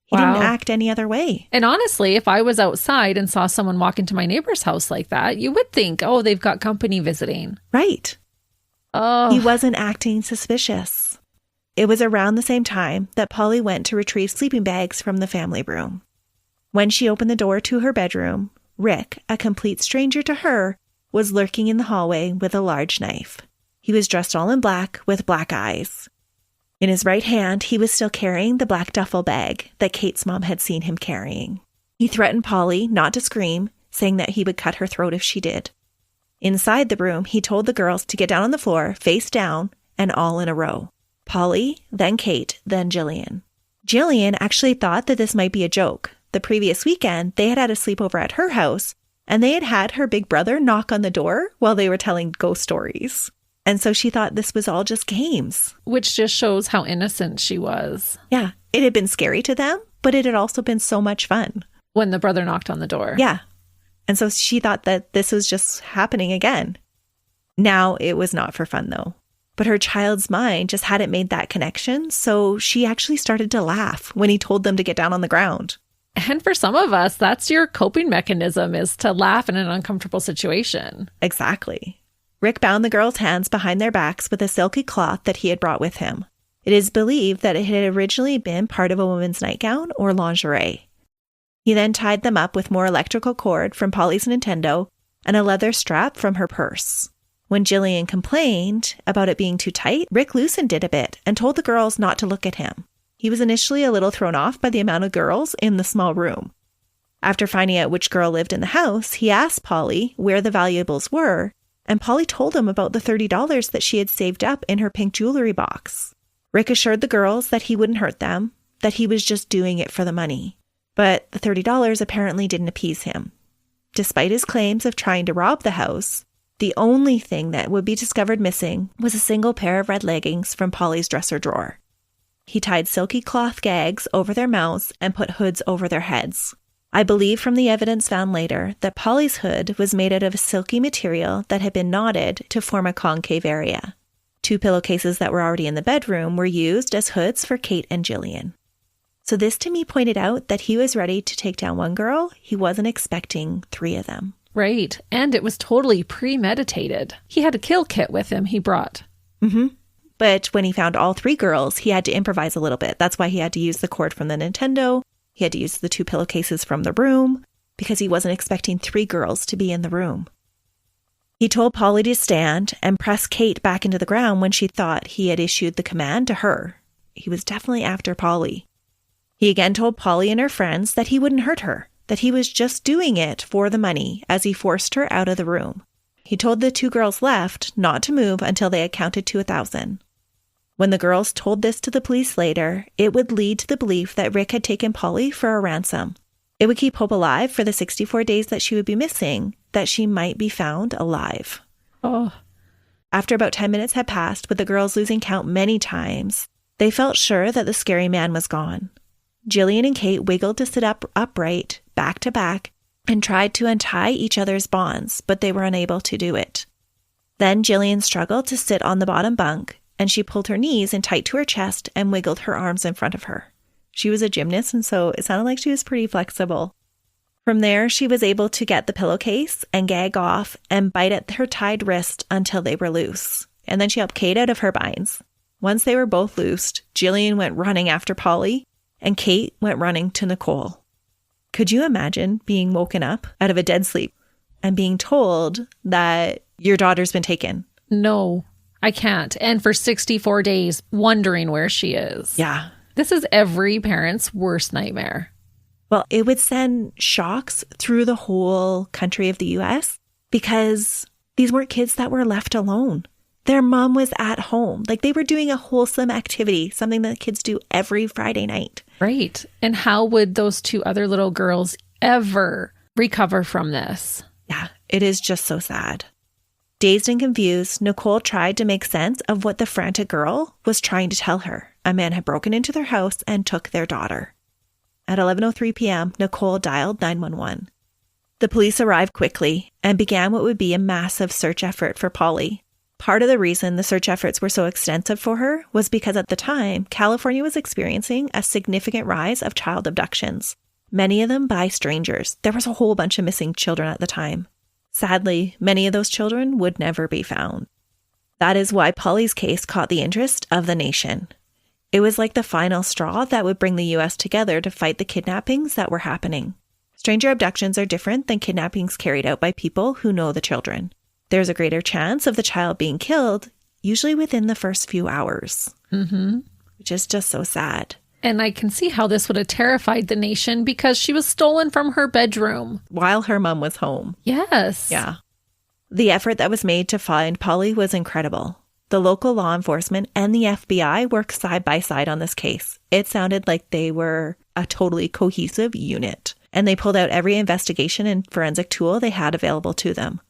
He didn't act any other way. And honestly, if I was outside and saw someone walk into my neighbor's house like that, you would think, oh, they've got company visiting. Right. Oh. He wasn't acting suspicious. It was around the same time that Polly went to retrieve sleeping bags from the family room. When she opened the door to her bedroom, Rick, a complete stranger to her, was lurking in the hallway with a large knife. He was dressed all in black with black eyes. In his right hand, he was still carrying the black duffel bag that Kate's mom had seen him carrying. He threatened Polly not to scream, saying that he would cut her throat if she did. Inside the room, he told the girls to get down on the floor, face down, and all in a row. Polly, then Kate, then Jillian. Jillian actually thought that this might be a joke. The previous weekend, they had a sleepover at her house, and they had her big brother knock on the door while they were telling ghost stories. And so she thought this was all just games. Which just shows how innocent she was. Yeah, it had been scary to them, but it had also been so much fun. When the brother knocked on the door. Yeah. And so she thought that this was just happening again. Now, it was not for fun, though. But her child's mind just hadn't made that connection, so she actually started to laugh when he told them to get down on the ground. And for some of us, that's your coping mechanism, is to laugh in an uncomfortable situation. Exactly. Rick bound the girls' hands behind their backs with a silky cloth that he had brought with him. It is believed that it had originally been part of a woman's nightgown or lingerie. He then tied them up with more electrical cord from Polly's Nintendo and a leather strap from her purse. When Jillian complained about it being too tight, Rick loosened it a bit and told the girls not to look at him. He was initially a little thrown off by the amount of girls in the small room. After finding out which girl lived in the house, he asked Polly where the valuables were, and Polly told him about the $30 that she had saved up in her pink jewelry box. Rick assured the girls that he wouldn't hurt them, that he was just doing it for the money. But the $30 apparently didn't appease him. Despite his claims of trying to rob the house, the only thing that would be discovered missing was a single pair of red leggings from Polly's dresser drawer. He tied silky cloth gags over their mouths and put hoods over their heads. I believe from the evidence found later that Polly's hood was made out of a silky material that had been knotted to form a concave area. 2 pillowcases that were already in the bedroom were used as hoods for Kate and Jillian. So this to me pointed out that he was ready to take down one girl. He wasn't expecting 3 of them. Right. And it was totally premeditated. He had a kill kit with him he brought. Mm-hmm. But when he found all 3 girls, he had to improvise a little bit. That's why he had to use the cord from the Nintendo. He had to use the 2 pillowcases from the room because he wasn't expecting 3 girls to be in the room. He told Polly to stand and press Kate back into the ground when she thought he had issued the command to her. He was definitely after Polly. He again told Polly and her friends that he wouldn't hurt her, that he was just doing it for the money as he forced her out of the room. He told the 2 girls left not to move until they had counted to 1,000. When the girls told this to the police later, it would lead to the belief that Rick had taken Polly for a ransom. It would keep hope alive for the 64 days that she would be missing, that she might be found alive. Oh. After about 10 minutes had passed, with the girls losing count many times, they felt sure that the scary man was gone. Jillian and Kate wiggled to sit up upright, back to back, and tried to untie each other's bonds, but they were unable to do it. Then Jillian struggled to sit on the bottom bunk, and she pulled her knees in tight to her chest and wiggled her arms in front of her. She was a gymnast, and so it sounded like she was pretty flexible. From there, she was able to get the pillowcase and gag off and bite at her tied wrist until they were loose. And then she helped Kate out of her binds. Once they were both loosed, Jillian went running after Polly, and Kate went running to Nicole. Could you imagine being woken up out of a dead sleep and being told that your daughter's been taken? No, I can't. And for 64 days, wondering where she is. Yeah. This is every parent's worst nightmare. Well, it would send shocks through the whole country of the U.S. because these weren't kids that were left alone. Their mom was at home. Like, they were doing a wholesome activity, something that kids do every Friday night. Right. And how would those two other little girls ever recover from this? Yeah, it is just so sad. Dazed and confused, Nicole tried to make sense of what the frantic girl was trying to tell her. A man had broken into their house and took their daughter. At 11:03 p.m., Nicole dialed 911. The police arrived quickly and began what would be a massive search effort for Polly. Part of the reason the search efforts were so extensive for her was because at the time, California was experiencing a significant rise of child abductions, many of them by strangers. There was a whole bunch of missing children at the time. Sadly, many of those children would never be found. That is why Polly's case caught the interest of the nation. It was like the final straw that would bring the U.S. together to fight the kidnappings that were happening. Stranger abductions are different than kidnappings carried out by people who know the children. There's a greater chance of the child being killed, usually within the first few hours, which is just so sad. And I can see how this would have terrified the nation because she was stolen from her bedroom. While her mom was home. Yes. Yeah. The effort that was made to find Polly was incredible. The local law enforcement and the FBI worked side by side on this case. It sounded like they were a totally cohesive unit, and they pulled out every investigation and forensic tool they had available to them.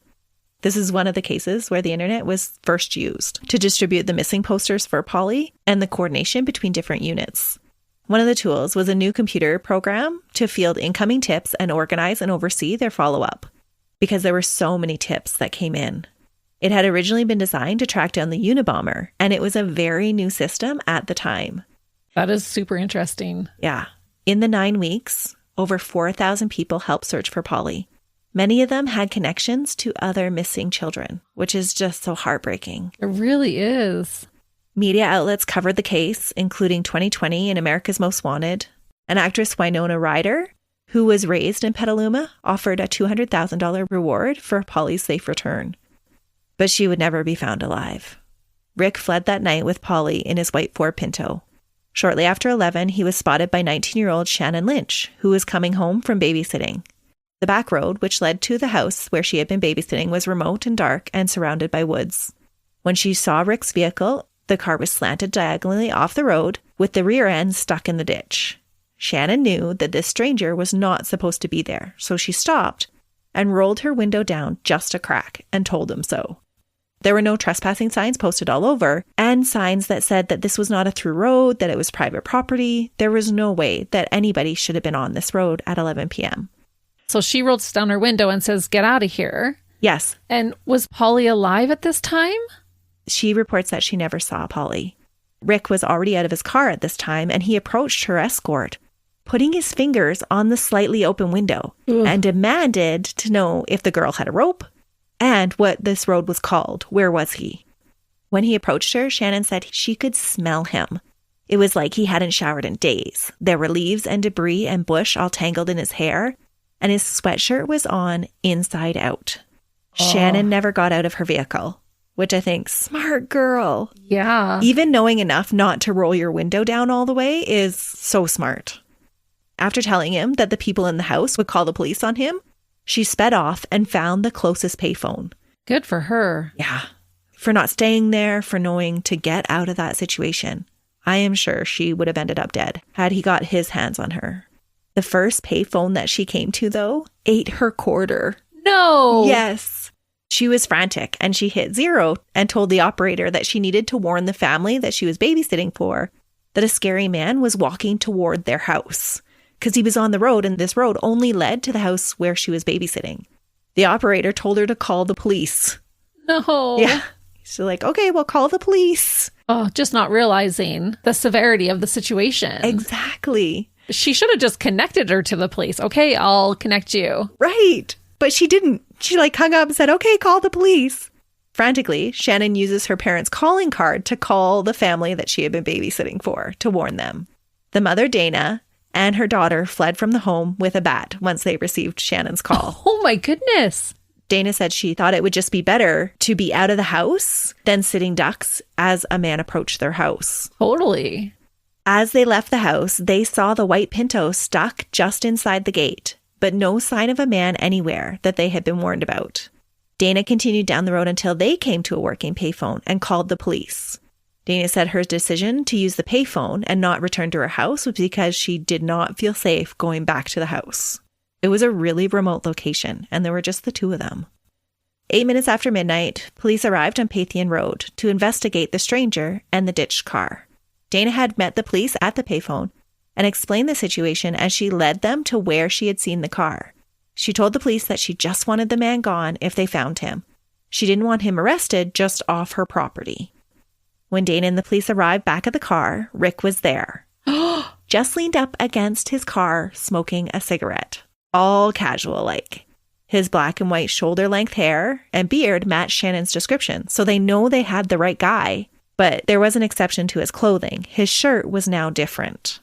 This is one of the cases where the internet was first used to distribute the missing posters for Polly and the coordination between different units. One of the tools was a new computer program to field incoming tips and organize and oversee their follow-up, because there were so many tips that came in. It had originally been designed to track down the Unabomber, and it was a very new system at the time. That is super interesting. Yeah. In the 9 weeks, over 4,000 people helped search for Polly. Many of them had connections to other missing children, which is just so heartbreaking. It really is. Media outlets covered the case, including 2020 and America's Most Wanted. An actress, Winona Ryder, who was raised in Petaluma, offered a $200,000 reward for Polly's safe return. But she would never be found alive. Rick fled that night with Polly in his white Ford Pinto. Shortly after 11, he was spotted by 19-year-old Shannon Lynch, who was coming home from babysitting. The back road, which led to the house where she had been babysitting, was remote and dark and surrounded by woods. When she saw Rick's vehicle, the car was slanted diagonally off the road, with the rear end stuck in the ditch. Shannon knew that this stranger was not supposed to be there, so she stopped and rolled her window down just a crack and told him so. There were no trespassing signs posted all over, and signs that said that this was not a through road, that it was private property. There was no way that anybody should have been on this road at 11 p.m. So she rolls down her window and says, "Get out of here." Yes. And was Polly alive at this time? She reports that she never saw Polly. Rick was already out of his car at this time, and he approached her escort, putting his fingers on the slightly open window, and demanded to know if the girl had a rope and what this road was called. Where was he? When he approached her, Shannon said she could smell him. It was like he hadn't showered in days. There were leaves and debris and bush all tangled in his hair, and his sweatshirt was on inside out. Shannon never got out of her vehicle, which I think, smart girl. Yeah. Even knowing enough not to roll your window down all the way is so smart. After telling him that the people in the house would call the police on him, she sped off and found the closest payphone. Good for her. Yeah. For not staying there, for knowing to get out of that situation. I am sure she would have ended up dead had he got his hands on her. The first payphone that she came to, though, ate her quarter. No. Yes. She was frantic and she hit 0 and told the operator that she needed to warn the family that she was babysitting for that a scary man was walking toward their house because he was on the road and this road only led to the house where she was babysitting. The operator told her to call the police. No. Yeah. She's like, okay, well, call the police. Oh, just not realizing the severity of the situation. Exactly. She should have just connected her to the police. Okay, I'll connect you. Right. But she didn't. She hung up and said, okay, call the police. Frantically, Shannon uses her parents' calling card to call the family that she had been babysitting for to warn them. The mother, Dana, and her daughter fled from the home with a bat once they received Shannon's call. Oh my goodness. Dana said she thought it would just be better to be out of the house than sitting ducks as a man approached their house. Totally. As they left the house, they saw the white Pinto stuck just inside the gate, but no sign of a man anywhere that they had been warned about. Dana continued down the road until they came to a working payphone and called the police. Dana said her decision to use the payphone and not return to her house was because she did not feel safe going back to the house. It was a really remote location, and there were just the two of them. 8 minutes after midnight, police arrived on Pathian Road to investigate the stranger and the ditched car. Dana had met the police at the payphone and explained the situation as she led them to where she had seen the car. She told the police that she just wanted the man gone if they found him. She didn't want him arrested, just off her property. When Dana and the police arrived back at the car, Rick was there. Just leaned up against his car, smoking a cigarette. All casual-like. His black and white shoulder-length hair and beard matched Shannon's description, so they know they had the right guy. But there was an exception to his clothing. His shirt was now different.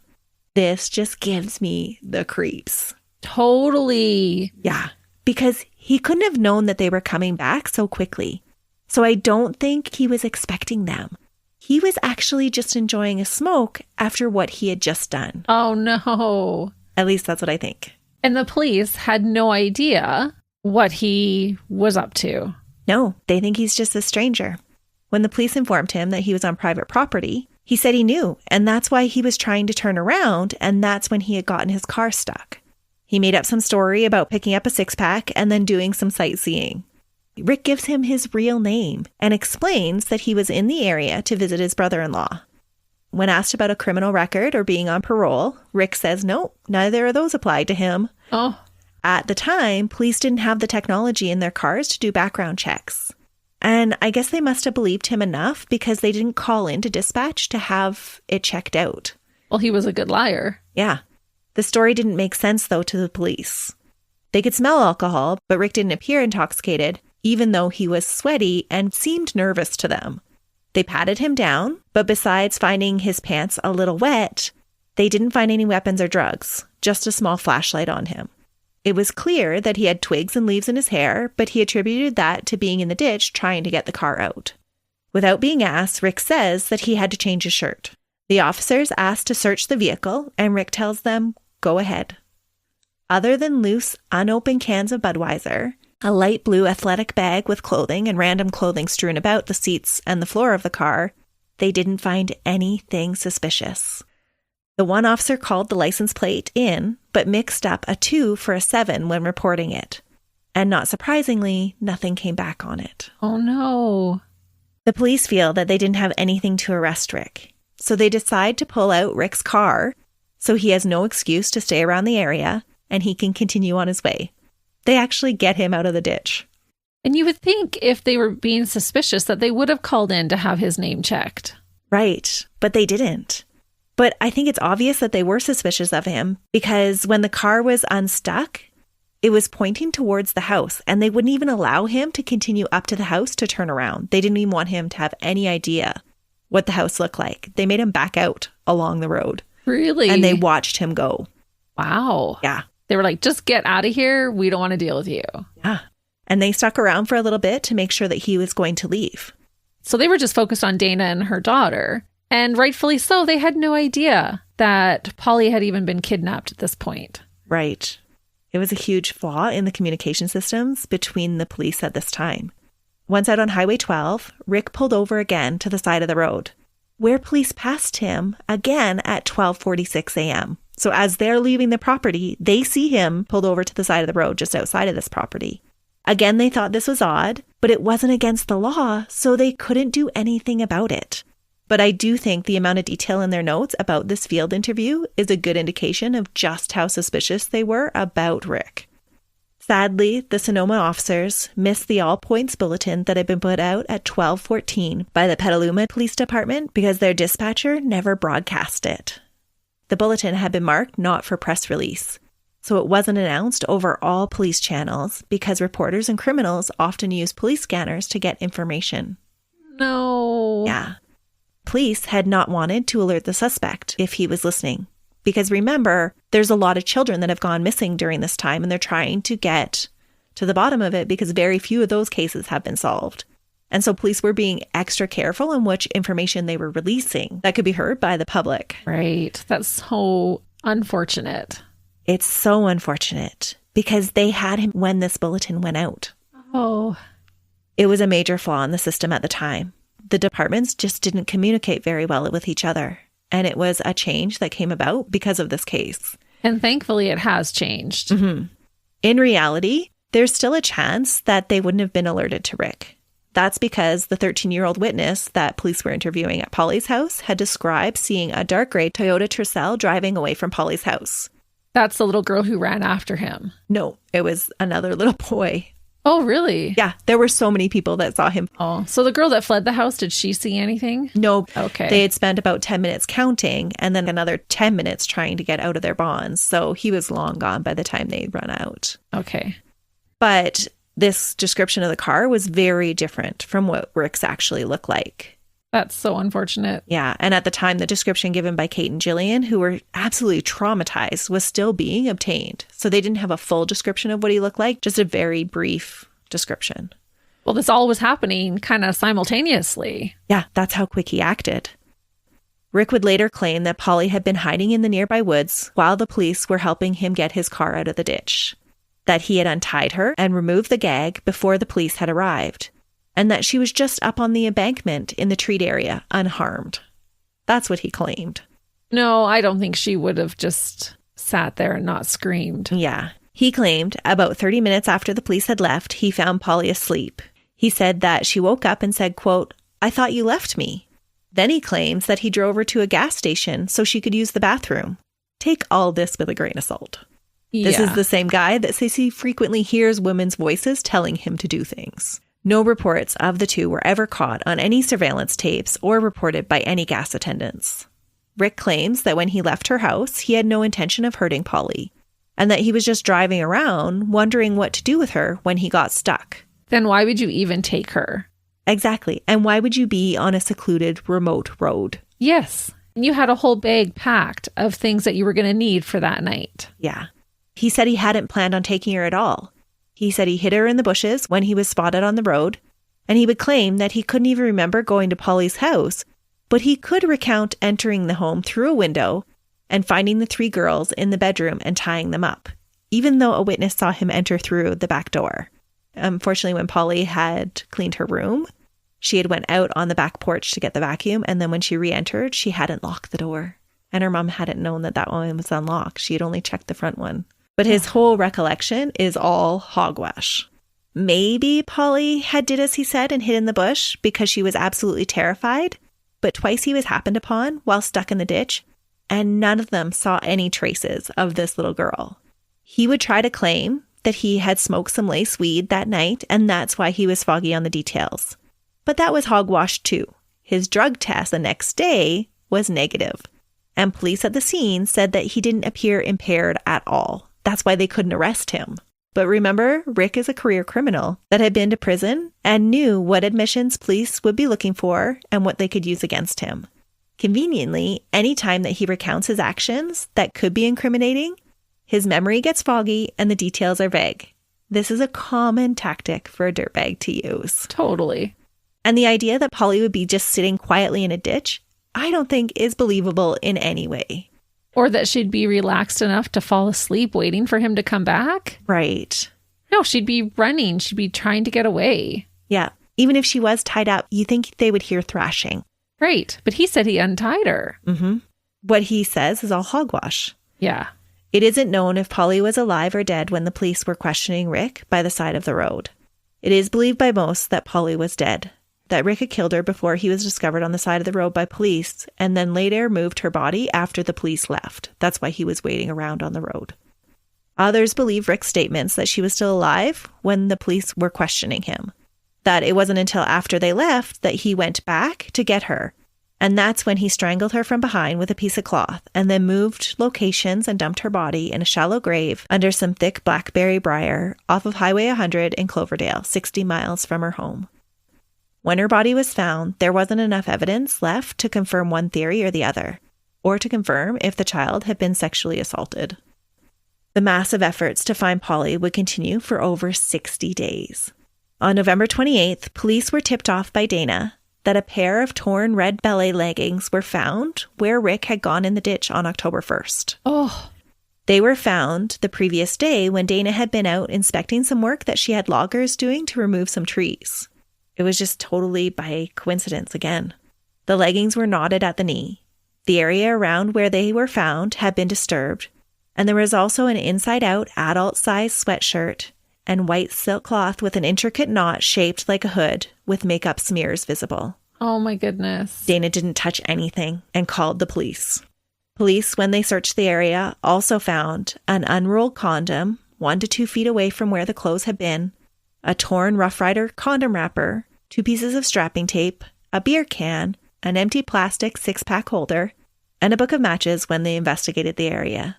This just gives me the creeps. Totally. Yeah, because he couldn't have known that they were coming back so quickly. So I don't think he was expecting them. He was actually just enjoying a smoke after what he had just done. Oh, no. At least that's what I think. And the police had no idea what he was up to. No, they think he's just a stranger. When the police informed him that he was on private property, he said he knew, and that's why he was trying to turn around, and that's when he had gotten his car stuck. He made up some story about picking up a six-pack and then doing some sightseeing. Rick gives him his real name and explains that he was in the area to visit his brother-in-law. When asked about a criminal record or being on parole, Rick says no, neither of those applied to him. Oh. At the time, police didn't have the technology in their cars to do background checks. And I guess they must have believed him enough because they didn't call in to dispatch to have it checked out. Well, he was a good liar. Yeah. The story didn't make sense, though, to the police. They could smell alcohol, but Rick didn't appear intoxicated, even though he was sweaty and seemed nervous to them. They patted him down, but besides finding his pants a little wet, they didn't find any weapons or drugs, just a small flashlight on him. It was clear that he had twigs and leaves in his hair, but he attributed that to being in the ditch trying to get the car out. Without being asked, Rick says that he had to change his shirt. The officers asked to search the vehicle, and Rick tells them, go ahead. Other than loose, unopened cans of Budweiser, a light blue athletic bag with clothing and random clothing strewn about the seats and the floor of the car, they didn't find anything suspicious. The one officer called the license plate in, but mixed up a 2 for a 7 when reporting it. And not surprisingly, nothing came back on it. Oh, no. The police feel that they didn't have anything to arrest Rick, so they decide to pull out Rick's car so he has no excuse to stay around the area and he can continue on his way. They actually get him out of the ditch. And you would think if they were being suspicious that they would have called in to have his name checked. Right, but they didn't. But I think it's obvious that they were suspicious of him because when the car was unstuck, it was pointing towards the house and they wouldn't even allow him to continue up to the house to turn around. They didn't even want him to have any idea what the house looked like. They made him back out along the road. Really? And they watched him go. Wow. Yeah. They were like, just get out of here. We don't want to deal with you. Yeah. And they stuck around for a little bit to make sure that he was going to leave. So they were just focused on Dana and her daughter. And rightfully so, they had no idea that Polly had even been kidnapped at this point. Right. It was a huge flaw in the communication systems between the police at this time. Once out on Highway 12, Rick pulled over again to the side of the road, where police passed him again at 12:46 a.m. So as they're leaving the property, they see him pulled over to the side of the road just outside of this property. Again, they thought this was odd, but it wasn't against the law, so they couldn't do anything about it. But I do think the amount of detail in their notes about this field interview is a good indication of just how suspicious they were about Rick. Sadly, the Sonoma officers missed the all-points bulletin that had been put out at 12:14 by the Petaluma Police Department because their dispatcher never broadcast it. The bulletin had been marked not for press release, so it wasn't announced over all police channels because reporters and criminals often use police scanners to get information. No. Yeah. Police had not wanted to alert the suspect if he was listening. Because remember, there's a lot of children that have gone missing during this time, and they're trying to get to the bottom of it because very few of those cases have been solved. And so police were being extra careful in which information they were releasing that could be heard by the public. Right. That's so unfortunate. It's so unfortunate because they had him when this bulletin went out. Oh. It was a major flaw in the system at the time. The departments just didn't communicate very well with each other. And it was a change that came about because of this case. And thankfully it has changed. Mm-hmm. In reality, there's still a chance that they wouldn't have been alerted to Rick. That's because the 13-year-old witness that police were interviewing at Polly's house had described seeing a dark gray Toyota Tercel driving away from Polly's house. That's the little girl who ran after him. No, it was another little boy. Oh, really? Yeah, there were so many people that saw him. Oh, so the girl that fled the house, did she see anything? No. Okay. They had spent about 10 minutes counting and then another 10 minutes trying to get out of their bonds. So he was long gone by the time they'd run out. Okay. But this description of the car was very different from what Rick's actually looked like. That's so unfortunate. Yeah. And at the time, the description given by Kate and Jillian, who were absolutely traumatized, was still being obtained. So they didn't have a full description of what he looked like, just a very brief description. Well, this all was happening kind of simultaneously. Yeah, that's how quick he acted. Rick would later claim that Polly had been hiding in the nearby woods while the police were helping him get his car out of the ditch, that he had untied her and removed the gag before the police had arrived, and that she was just up on the embankment in the treat area, unharmed. That's what he claimed. No, I don't think she would have just sat there and not screamed. Yeah. He claimed about 30 minutes after the police had left, he found Polly asleep. He said that she woke up and said, quote, "I thought you left me." Then he claims that he drove her to a gas station so she could use the bathroom. Take all this with a grain of salt. Yeah. This is the same guy that says he frequently hears women's voices telling him to do things. No reports of the two were ever caught on any surveillance tapes or reported by any gas attendants. Rick claims that when he left her house, he had no intention of hurting Polly, and that he was just driving around wondering what to do with her when he got stuck. Then why would you even take her? Exactly. And why would you be on a secluded, remote road? Yes. You had a whole bag packed of things that you were going to need for that night. Yeah. He said he hadn't planned on taking her at all. He said he hid her in the bushes when he was spotted on the road, and he would claim that he couldn't even remember going to Polly's house, but he could recount entering the home through a window and finding the three girls in the bedroom and tying them up, even though a witness saw him enter through the back door. Unfortunately, when Polly had cleaned her room, she had went out on the back porch to get the vacuum, and then when she re-entered, she hadn't locked the door, and her mom hadn't known that that one was unlocked. She had only checked the front one. But his whole recollection is all hogwash. Maybe Polly had did as he said and hid in the bush because she was absolutely terrified, but twice he was happened upon while stuck in the ditch, and none of them saw any traces of this little girl. He would try to claim that he had smoked some lace weed that night, and that's why he was foggy on the details. But that was hogwash too. His drug test the next day was negative, and police at the scene said that he didn't appear impaired at all. That's why they couldn't arrest him. But remember, Rick is a career criminal that had been to prison and knew what admissions police would be looking for and what they could use against him. Conveniently, any time that he recounts his actions that could be incriminating, his memory gets foggy and the details are vague. This is a common tactic for a dirtbag to use. Totally. And the idea that Polly would be just sitting quietly in a ditch, I don't think is believable in any way. Or that she'd be relaxed enough to fall asleep waiting for him to come back. Right. No, she'd be running. She'd be trying to get away. Yeah. Even if she was tied up, you think they would hear thrashing. Right. But he said he untied her. Mm-hmm. What he says is all hogwash. Yeah. It isn't known if Polly was alive or dead when the police were questioning Rick by the side of the road. It is believed by most that Polly was dead, that Rick had killed her before he was discovered on the side of the road by police, and then later moved her body after the police left. That's why he was waiting around on the road. Others believe Rick's statements that she was still alive when the police were questioning him, that it wasn't until after they left that he went back to get her, and that's when he strangled her from behind with a piece of cloth and then moved locations and dumped her body in a shallow grave under some thick blackberry briar off of Highway 100 in Cloverdale, 60 miles from her home. When her body was found, there wasn't enough evidence left to confirm one theory or the other, or to confirm if the child had been sexually assaulted. The massive efforts to find Polly would continue for over 60 days. On November 28th, police were tipped off by Dana that a pair of torn red ballet leggings were found where Rick had gone in the ditch on October 1st. Oh. They were found the previous day when Dana had been out inspecting some work that she had loggers doing to remove some trees. It was just totally by coincidence again. The leggings were knotted at the knee. The area around where they were found had been disturbed, and there was also an inside-out adult-sized sweatshirt and white silk cloth with an intricate knot shaped like a hood with makeup smears visible. Oh my goodness. Dana didn't touch anything and called the police. Police, when they searched the area, also found an unrolled condom 1 to 2 feet away from where the clothes had been, a torn Rough Rider condom wrapper, 2 pieces of strapping tape, a beer can, an empty plastic 6-pack holder, and a book of matches when they investigated the area.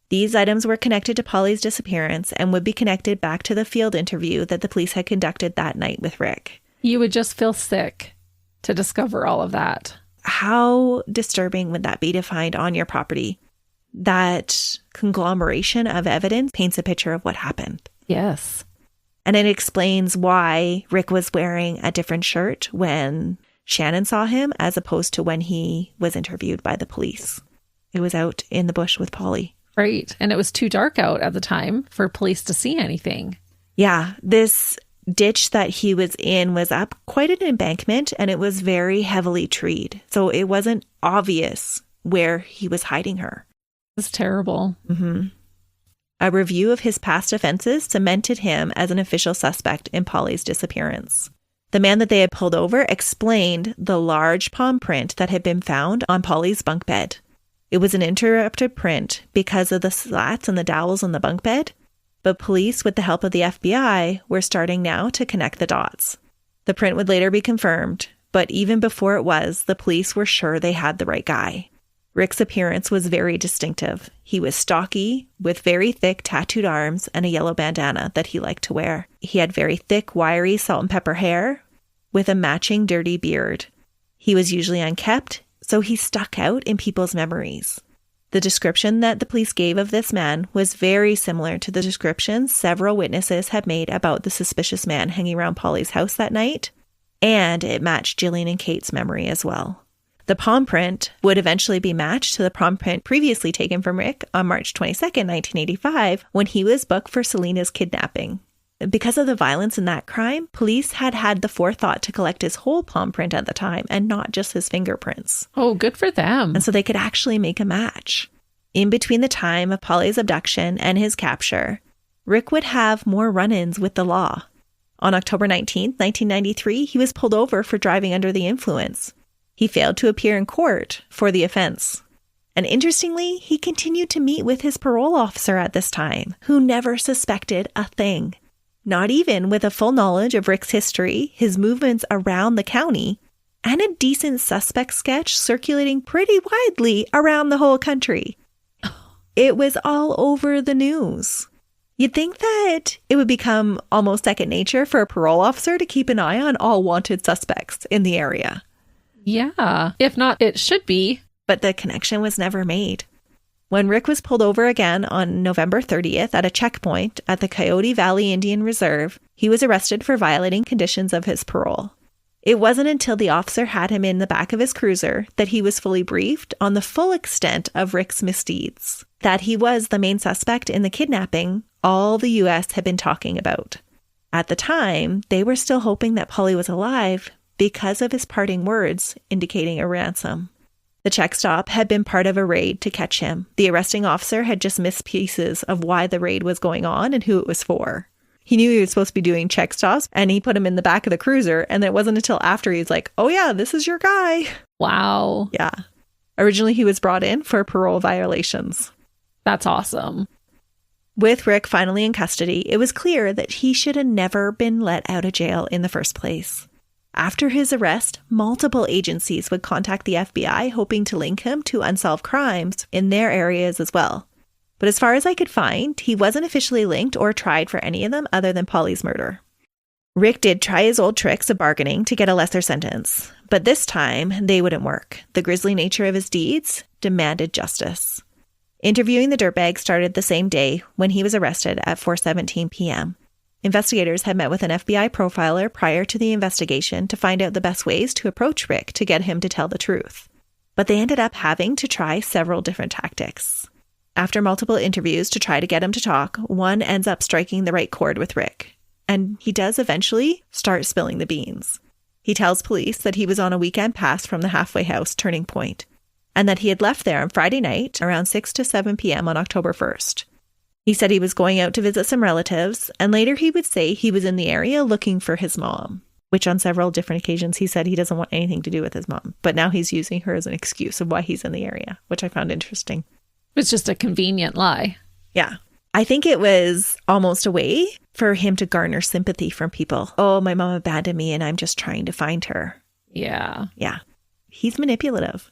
These items were connected to Polly's disappearance and would be connected back to the field interview that the police had conducted that night with Rick. You would just feel sick to discover all of that. How disturbing would that be to find on your property? That conglomeration of evidence paints a picture of what happened. Yes. And it explains why Rick was wearing a different shirt when Shannon saw him as opposed to when he was interviewed by the police. It was out in the bush with Polly. Right. And it was too dark out at the time for police to see anything. Yeah. This ditch that he was in was up quite an embankment and it was very heavily treed. So it wasn't obvious where he was hiding her. It's terrible. Mm-hmm. A review of his past offenses cemented him as an official suspect in Polly's disappearance. The man that they had pulled over explained the large palm print that had been found on Polly's bunk bed. It was an interrupted print because of the slats and the dowels on the bunk bed, but police, with the help of the FBI, were starting now to connect the dots. The print would later be confirmed, but even before it was, the police were sure they had the right guy. Rick's appearance was very distinctive. He was stocky, with very thick tattooed arms and a yellow bandana that he liked to wear. He had very thick, wiry salt and pepper hair with a matching dirty beard. He was usually unkempt, so he stuck out in people's memories. The description that the police gave of this man was very similar to the description several witnesses had made about the suspicious man hanging around Polly's house that night, and it matched Jillian and Kate's memory as well. The palm print would eventually be matched to the palm print previously taken from Rick on March 22nd, 1985, when he was booked for Selena's kidnapping. Because of the violence in that crime, police had had the forethought to collect his whole palm print at the time and not just his fingerprints. Oh, good for them. And so they could actually make a match. In between the time of Polly's abduction and his capture, Rick would have more run-ins with the law. On October 19th, 1993, he was pulled over for driving under the influence. He failed to appear in court for the offense. And interestingly, he continued to meet with his parole officer at this time, who never suspected a thing. Not even with a full knowledge of Rick's history, his movements around the county, and a decent suspect sketch circulating pretty widely around the whole country. It was all over the news. You'd think that it would become almost second nature for a parole officer to keep an eye on all wanted suspects in the area. Yeah. If not, it should be. But the connection was never made. When Rick was pulled over again on November 30th at a checkpoint at the Coyote Valley Indian Reserve, he was arrested for violating conditions of his parole. It wasn't until the officer had him in the back of his cruiser that he was fully briefed on the full extent of Rick's misdeeds, that he was the main suspect in the kidnapping all the U.S. had been talking about. At the time, they were still hoping that Polly was alive because of his parting words indicating a ransom. The check stop had been part of a raid to catch him. The arresting officer had just missed pieces of why the raid was going on and who it was for. He knew he was supposed to be doing check stops, and he put him in the back of the cruiser. And it wasn't until after he's like, oh yeah, this is your guy. Wow. Yeah. Originally, he was brought in for parole violations. That's awesome. With Rick finally in custody, it was clear that he should have never been let out of jail in the first place. After his arrest, multiple agencies would contact the FBI hoping to link him to unsolved crimes in their areas as well. But as far as I could find, he wasn't officially linked or tried for any of them other than Polly's murder. Rick did try his old tricks of bargaining to get a lesser sentence, but this time they wouldn't work. The grisly nature of his deeds demanded justice. Interviewing the dirtbag started the same day when he was arrested at 4:17 p.m. Investigators had met with an FBI profiler prior to the investigation to find out the best ways to approach Rick to get him to tell the truth. But they ended up having to try several different tactics. After multiple interviews to try to get him to talk, one ends up striking the right chord with Rick. And he does eventually start spilling the beans. He tells police that he was on a weekend pass from the halfway house turning point, and that he had left there on Friday night around 6 to 7 p.m. on October 1st. He said he was going out to visit some relatives, and later he would say he was in the area looking for his mom, which on several different occasions he said he doesn't want anything to do with his mom. But now he's using her as an excuse of why he's in the area, which I found interesting. It's just a convenient lie. Yeah. I think it was almost a way for him to garner sympathy from people. Oh, my mom abandoned me and I'm just trying to find her. Yeah. Yeah. He's manipulative.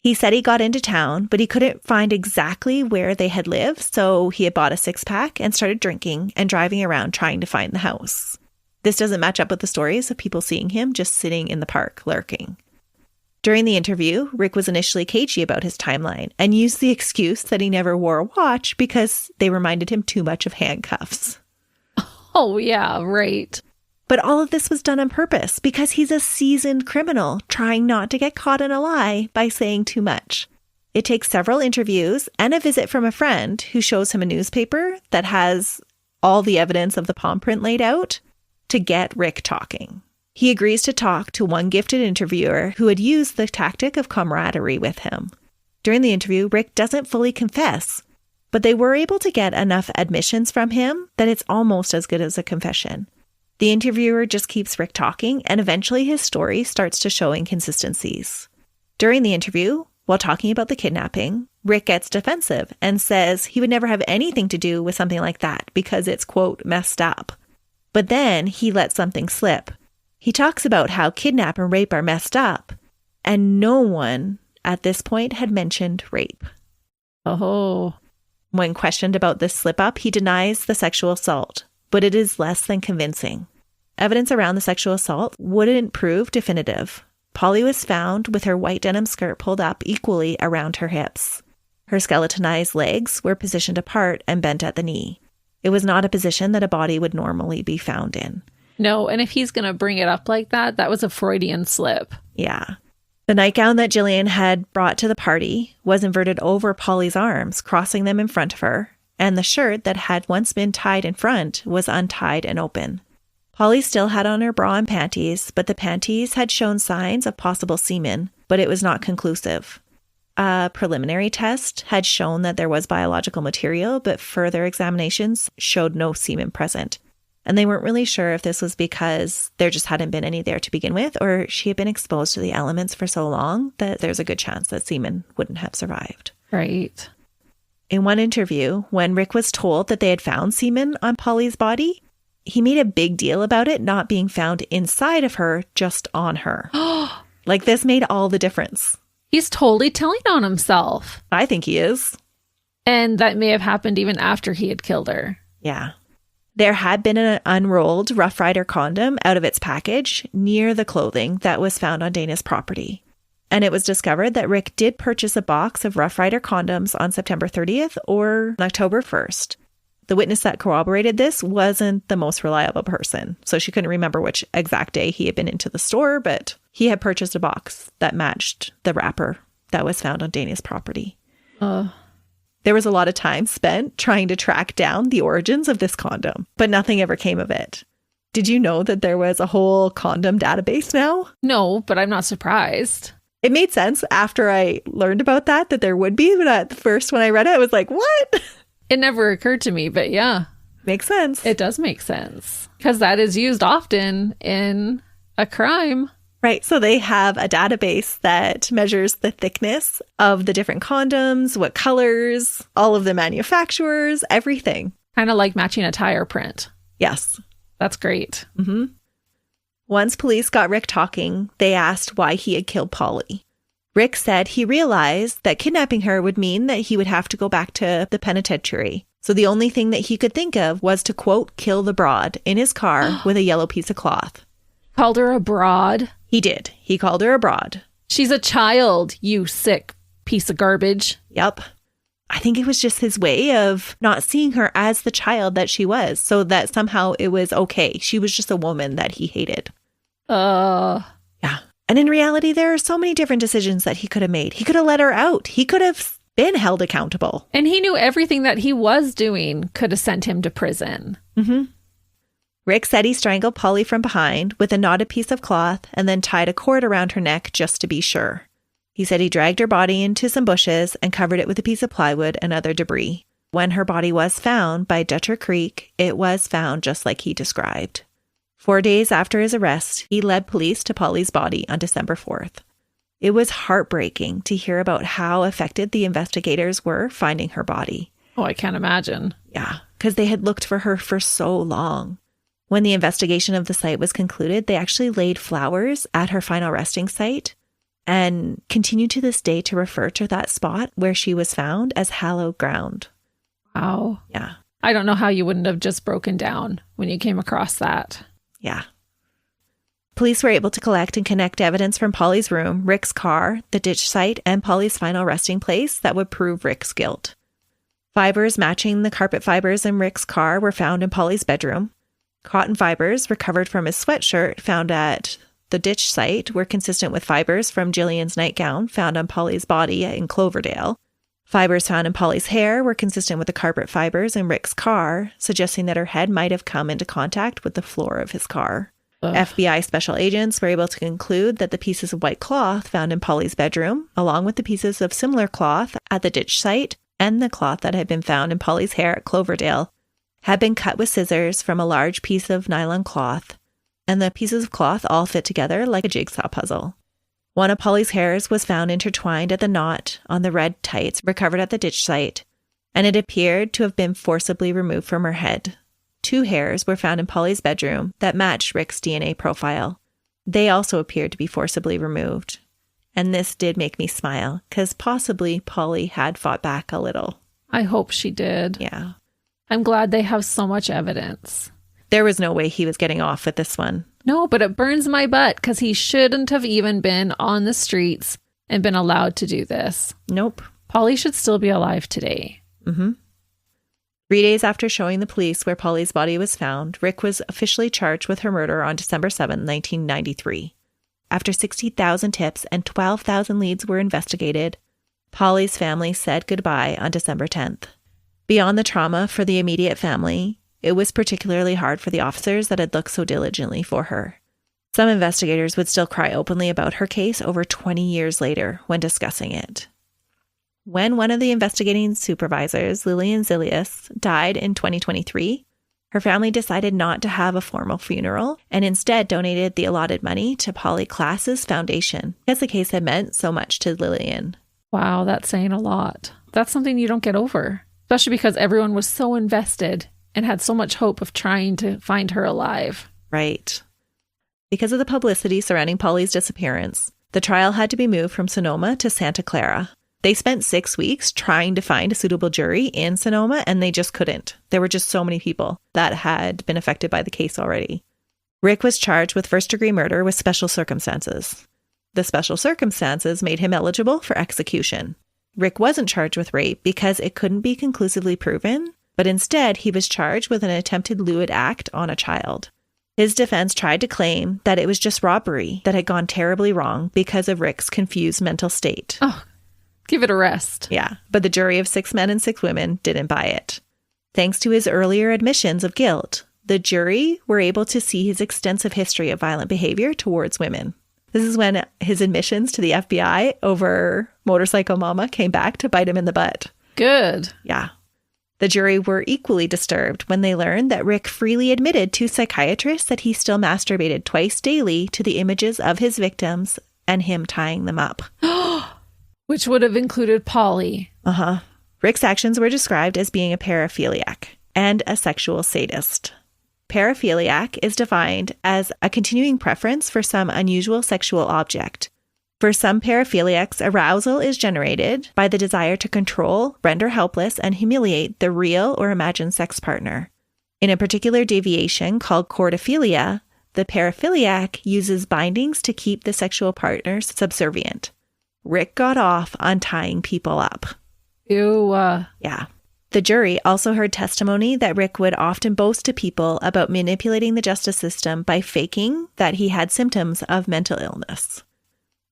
He said he got into town, but he couldn't find exactly where they had lived, so he had bought a 6-pack and started drinking and driving around trying to find the house. This doesn't match up with the stories of people seeing him just sitting in the park lurking. During the interview, Rick was initially cagey about his timeline and used the excuse that he never wore a watch because they reminded him too much of handcuffs. Oh, yeah, right. But all of this was done on purpose because he's a seasoned criminal trying not to get caught in a lie by saying too much. It takes several interviews and a visit from a friend who shows him a newspaper that has all the evidence of the palm print laid out to get Rick talking. He agrees to talk to one gifted interviewer who had used the tactic of camaraderie with him. During the interview, Rick doesn't fully confess, but they were able to get enough admissions from him that it's almost as good as a confession. The interviewer just keeps Rick talking, and eventually his story starts to show inconsistencies. During the interview, while talking about the kidnapping, Rick gets defensive and says he would never have anything to do with something like that because it's, quote, messed up. But then he lets something slip. He talks about how kidnap and rape are messed up, and no one at this point had mentioned rape. Oh. When questioned about this slip-up, he denies the sexual assault, but it is less than convincing. Evidence around the sexual assault wouldn't prove definitive. Polly was found with her white denim skirt pulled up equally around her hips. Her skeletonized legs were positioned apart and bent at the knee. It was not a position that a body would normally be found in. No, and if he's going to bring it up like that, that was a Freudian slip. Yeah. The nightgown that Jillian had brought to the party was inverted over Polly's arms, crossing them in front of her, and the shirt that had once been tied in front was untied and open. Polly still had on her bra and panties, but the panties had shown signs of possible semen, but it was not conclusive. A preliminary test had shown that there was biological material, but further examinations showed no semen present. And they weren't really sure if this was because there just hadn't been any there to begin with, or she had been exposed to the elements for so long that there's a good chance that semen wouldn't have survived. Right. In one interview, when Rick was told that they had found semen on Polly's body, he made a big deal about it not being found inside of her, just on her. Like, this made all the difference. He's totally telling on himself. I think he is. And that may have happened even after he had killed her. Yeah. There had been an unrolled Rough Rider condom out of its package near the clothing that was found on Dana's property. And it was discovered that Rick did purchase a box of Rough Rider condoms on September 30th or October 1st. The witness that corroborated this wasn't the most reliable person, so she couldn't remember which exact day he had been into the store, but he had purchased a box that matched the wrapper that was found on Dana's property. There was a lot of time spent trying to track down the origins of this condom, but nothing ever came of it. Did you know that there was a whole condom database now? No, but I'm not surprised. It made sense after I learned about that there would be, but at first when I read it, I was like, what? It never occurred to me, but yeah. Makes sense. It does make sense because that is used often in a crime. Right. So they have a database that measures the thickness of the different condoms, what colors, all of the manufacturers, everything. Kind of like matching a tire print. Yes. That's great. Mm-hmm. Once police got Rick talking, they asked why he had killed Polly. Rick said he realized that kidnapping her would mean that he would have to go back to the penitentiary. So the only thing that he could think of was to, quote, kill the broad in his car with a yellow piece of cloth. Called her a broad? He did. He called her a broad. She's a child, you sick piece of garbage. Yep. I think it was just his way of not seeing her as the child that she was, so that somehow it was okay. She was just a woman that he hated. Yeah. And in reality, there are so many different decisions that he could have made. He could have let her out. He could have been held accountable. And he knew everything that he was doing could have sent him to prison. Mm-hmm. Rick said he strangled Polly from behind with a knotted piece of cloth and then tied a cord around her neck just to be sure. He said he dragged her body into some bushes and covered it with a piece of plywood and other debris. When her body was found by Dutcher Creek, it was found just like he described. 4 days after his arrest, he led police to Polly's body on December 4th. It was heartbreaking to hear about how affected the investigators were finding her body. Oh, I can't imagine. Yeah, because they had looked for her for so long. When the investigation of the site was concluded, they actually laid flowers at her final resting site and continue to this day to refer to that spot where she was found as hallowed ground. Wow. Yeah. I don't know how you wouldn't have just broken down when you came across that. Yeah. Police were able to collect and connect evidence from Polly's room, Rick's car, the ditch site, and Polly's final resting place that would prove Rick's guilt. Fibers matching the carpet fibers in Rick's car were found in Polly's bedroom. Cotton fibers recovered from his sweatshirt found at the ditch site were consistent with fibers from Jillian's nightgown found on Polly's body in Cloverdale. Fibers found in Polly's hair were consistent with the carpet fibers in Rick's car, suggesting that her head might have come into contact with the floor of his car. Ugh. FBI special agents were able to conclude that the pieces of white cloth found in Polly's bedroom, along with the pieces of similar cloth at the ditch site and the cloth that had been found in Polly's hair at Cloverdale, had been cut with scissors from a large piece of nylon cloth, and the pieces of cloth all fit together like a jigsaw puzzle. One of Polly's hairs was found intertwined at the knot on the red tights recovered at the ditch site, and it appeared to have been forcibly removed from her head. 2 hairs were found in Polly's bedroom that matched Rick's DNA profile. They also appeared to be forcibly removed. And this did make me smile, because possibly Polly had fought back a little. I hope she did. Yeah. I'm glad they have so much evidence. There was no way he was getting off with this one. No, but it burns my butt because he shouldn't have even been on the streets and been allowed to do this. Nope. Polly should still be alive today. Mm-hmm. 3 days after showing the police where Polly's body was found, Rick was officially charged with her murder on December 7, 1993. After 60,000 tips and 12,000 leads were investigated, Polly's family said goodbye on December 10th. Beyond the trauma for the immediate family, it was particularly hard for the officers that had looked so diligently for her. Some investigators would still cry openly about her case over 20 years later when discussing it. When one of the investigating supervisors, Lillian Zilius, died in 2023, her family decided not to have a formal funeral and instead donated the allotted money to Polly Klaas's foundation because the case had meant so much to Lillian. Wow, that's saying a lot. That's something you don't get over, especially because everyone was so invested and had so much hope of trying to find her alive. Right. Because of the publicity surrounding Polly's disappearance, the trial had to be moved from Sonoma to Santa Clara. They spent 6 weeks trying to find a suitable jury in Sonoma, and they just couldn't. There were just so many people that had been affected by the case already. Rick was charged with first-degree murder with special circumstances. The special circumstances made him eligible for execution. Rick wasn't charged with rape because it couldn't be conclusively proven, but instead he was charged with an attempted lewd act on a child. His defense tried to claim that it was just robbery that had gone terribly wrong because of Rick's confused mental state. Oh, give it a rest. Yeah, but the jury of 6 men and 6 women didn't buy it. Thanks to his earlier admissions of guilt, the jury were able to see his extensive history of violent behavior towards women. This is when his admissions to the FBI over Motorcycle Mama came back to bite him in the butt. Good. Yeah. The jury were equally disturbed when they learned that Rick freely admitted to psychiatrists that he still masturbated twice daily to the images of his victims and him tying them up. Which would have included Polly. Rick's actions were described as being a paraphiliac and a sexual sadist. Paraphiliac is defined as a continuing preference for some unusual sexual object. For some paraphiliacs, arousal is generated by the desire to control, render helpless, and humiliate the real or imagined sex partner. In a particular deviation called chordophilia, the paraphiliac uses bindings to keep the sexual partners subservient. Rick got off on tying people up. Ew. Yeah. The jury also heard testimony that Rick would often boast to people about manipulating the justice system by faking that he had symptoms of mental illness.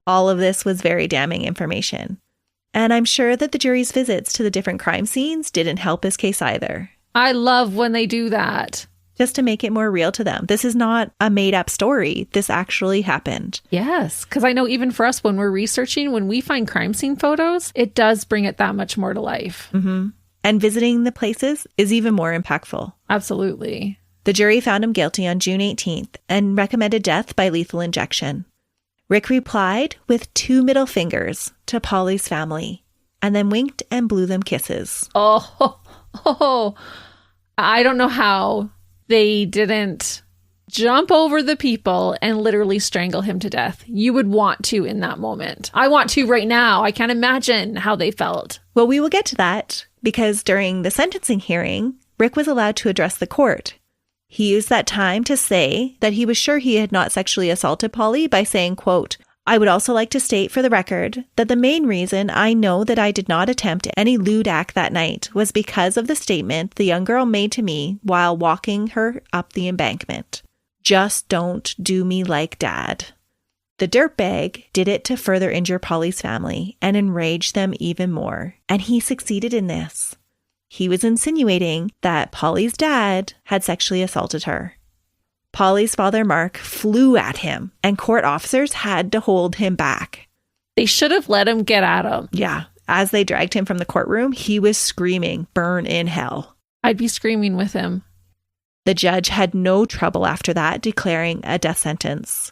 All of this was very damning information. And I'm sure that the jury's visits to the different crime scenes didn't help his case either. I love when they do that. Just to make it more real to them. This is not a made-up story. This actually happened. Yes, because I know even for us, when we're researching, when we find crime scene photos, it does bring it that much more to life. And visiting the places is even more impactful. Absolutely. The jury found him guilty on June 18th and recommended death by lethal injection. Rick replied with 2 middle fingers to Polly's family and then winked and blew them kisses. Oh, I don't know how they didn't jump over the people and literally strangle him to death. You would want to in that moment. I want to right now. I can't imagine how they felt. Well, we will get to that because during the sentencing hearing, Rick was allowed to address the court. He used that time to say that he was sure he had not sexually assaulted Polly by saying, quote, "I would also like to state for the record that the main reason I know that I did not attempt any lewd act that night was because of the statement the young girl made to me while walking her up the embankment. Just don't do me like Dad." The dirtbag did it to further injure Polly's family and enrage them even more. And he succeeded in this. He was insinuating that Polly's dad had sexually assaulted her. Polly's father, Mark, flew at him, and court officers had to hold him back. They should have let him get at him. Yeah. As they dragged him from the courtroom, he was screaming, "Burn in hell." I'd be screaming with him. The judge had no trouble after that declaring a death sentence,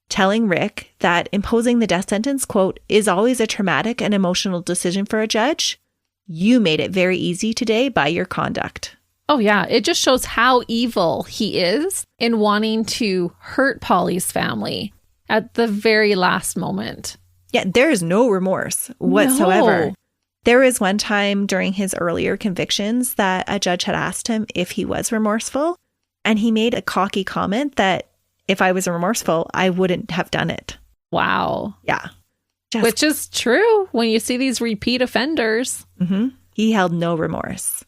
telling Rick that imposing the death sentence, quote, "is always a traumatic and emotional decision for a judge. You made it very easy today by your conduct." Oh, yeah. It just shows how evil he is in wanting to hurt Polly's family at the very last moment. Yeah, there is no remorse whatsoever. No. There was one time during his earlier convictions that a judge had asked him if he was remorseful, and he made a cocky comment that if I was remorseful, I wouldn't have done it. Wow. Yeah. Which is true when you see these repeat offenders. He held no remorse.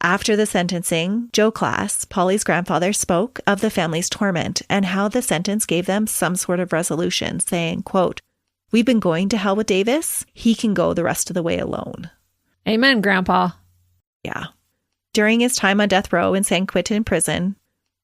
After the sentencing, Joe Klaas, Polly's grandfather, spoke of the family's torment and how the sentence gave them some sort of resolution, saying, quote, "We've been going to hell with Davis. He can go the rest of the way alone." Amen, Grandpa. Yeah. During his time on death row in San Quentin prison,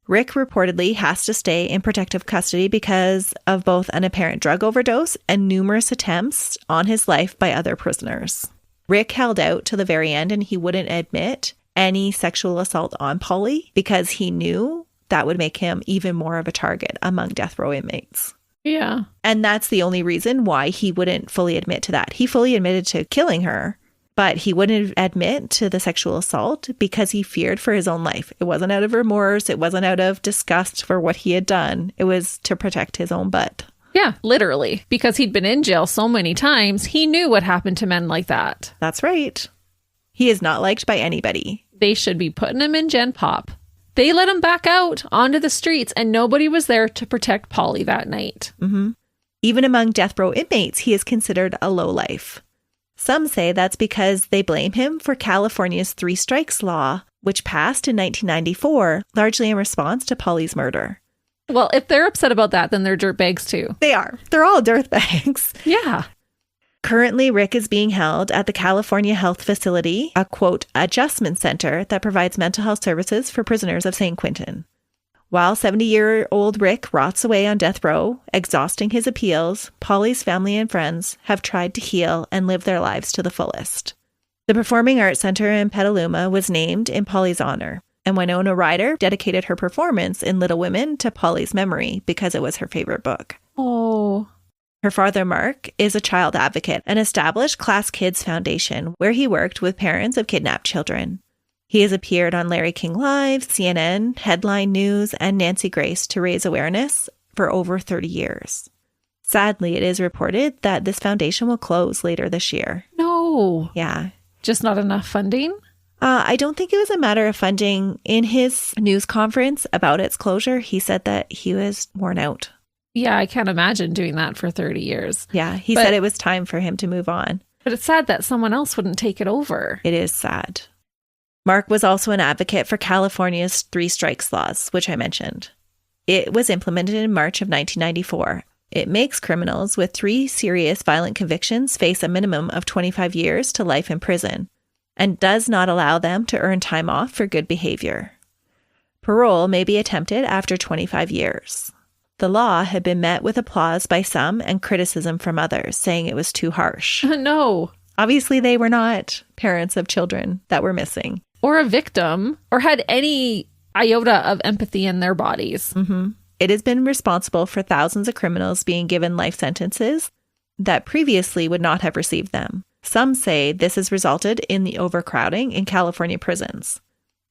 Rick reportedly has to stay in protective custody because of both an apparent drug overdose and numerous attempts on his life by other prisoners. Rick held out to the very end and he wouldn't admit any sexual assault on Polly because he knew that would make him even more of a target among death row inmates. Yeah. And that's the only reason why he wouldn't fully admit to that. He fully admitted to killing her, but he wouldn't admit to the sexual assault because he feared for his own life. It wasn't out of remorse. It wasn't out of disgust for what he had done. It was to protect his own butt. Yeah, literally. Because he'd been in jail so many times, he knew what happened to men like that. That's right. He is not liked by anybody. They should be putting him in Gen Pop. They let him back out onto the streets and nobody was there to protect Polly that night. Even among death row inmates, he is considered a lowlife. Some say that's because they blame him for California's 3 strikes law, which passed in 1994, largely in response to Polly's murder. Well, if they're upset about that, then they're dirtbags too. They are. They're all dirtbags. Yeah. Currently, Rick is being held at the California Health Facility, a, quote, adjustment center that provides mental health services for prisoners of San Quentin. While 70-year-old Rick rots away on death row, exhausting his appeals, Polly's family and friends have tried to heal and live their lives to the fullest. The Performing Arts Center in Petaluma was named in Polly's honor, and Winona Ryder dedicated her performance in Little Women to Polly's memory because it was her favorite book. Oh. Her father, Mark, is a child advocate and established Class Kids Foundation, where he worked with parents of kidnapped children. He has appeared on Larry King Live, CNN, Headline News, and Nancy Grace to raise awareness for over 30 years. Sadly, it is reported that this foundation will close later this year. No. Yeah. Just not enough funding? I don't think it was a matter of funding. In his news conference about its closure, he said that he was worn out. Yeah, I can't imagine doing that for 30 years. Yeah, he said it was time for him to move on. But it's sad that someone else wouldn't take it over. It is sad. Mark was also an advocate for California's 3 strikes laws, which I mentioned. It was implemented in March of 1994. It makes criminals with 3 serious violent convictions face a minimum of 25 years to life in prison, and does not allow them to earn time off for good behavior. Parole may be attempted after 25 years. The law had been met with applause by some and criticism from others, saying it was too harsh. No. Obviously, they were not parents of children that were missing. Or a victim, or had any iota of empathy in their bodies. Mm-hmm. It has been responsible for thousands of criminals being given life sentences that previously would not have received them. Some say this has resulted in the overcrowding in California prisons.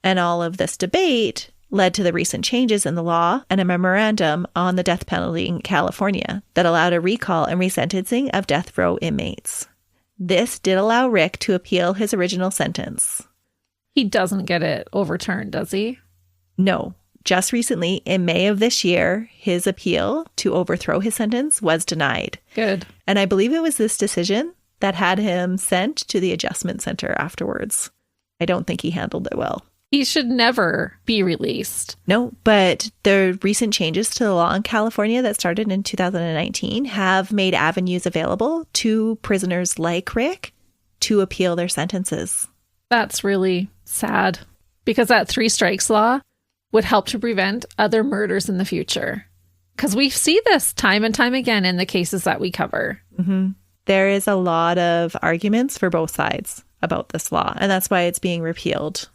And all of this debate led to the recent changes in the law and a memorandum on the death penalty in California that allowed a recall and resentencing of death row inmates. This did allow Rick to appeal his original sentence. He doesn't get it overturned, does he? No. Just recently, in May of this year, his appeal to overthrow his sentence was denied. Good. And I believe it was this decision that had him sent to the adjustment center afterwards. I don't think he handled it well. He should never be released. No, but the recent changes to the law in California that started in 2019 have made avenues available to prisoners like Rick to appeal their sentences. That's really sad, because that 3 strikes law would help to prevent other murders in the future. Because we see this time and time again in the cases that we cover. Mm-hmm. There is a lot of arguments for both sides about this law, and that's why it's being repealed.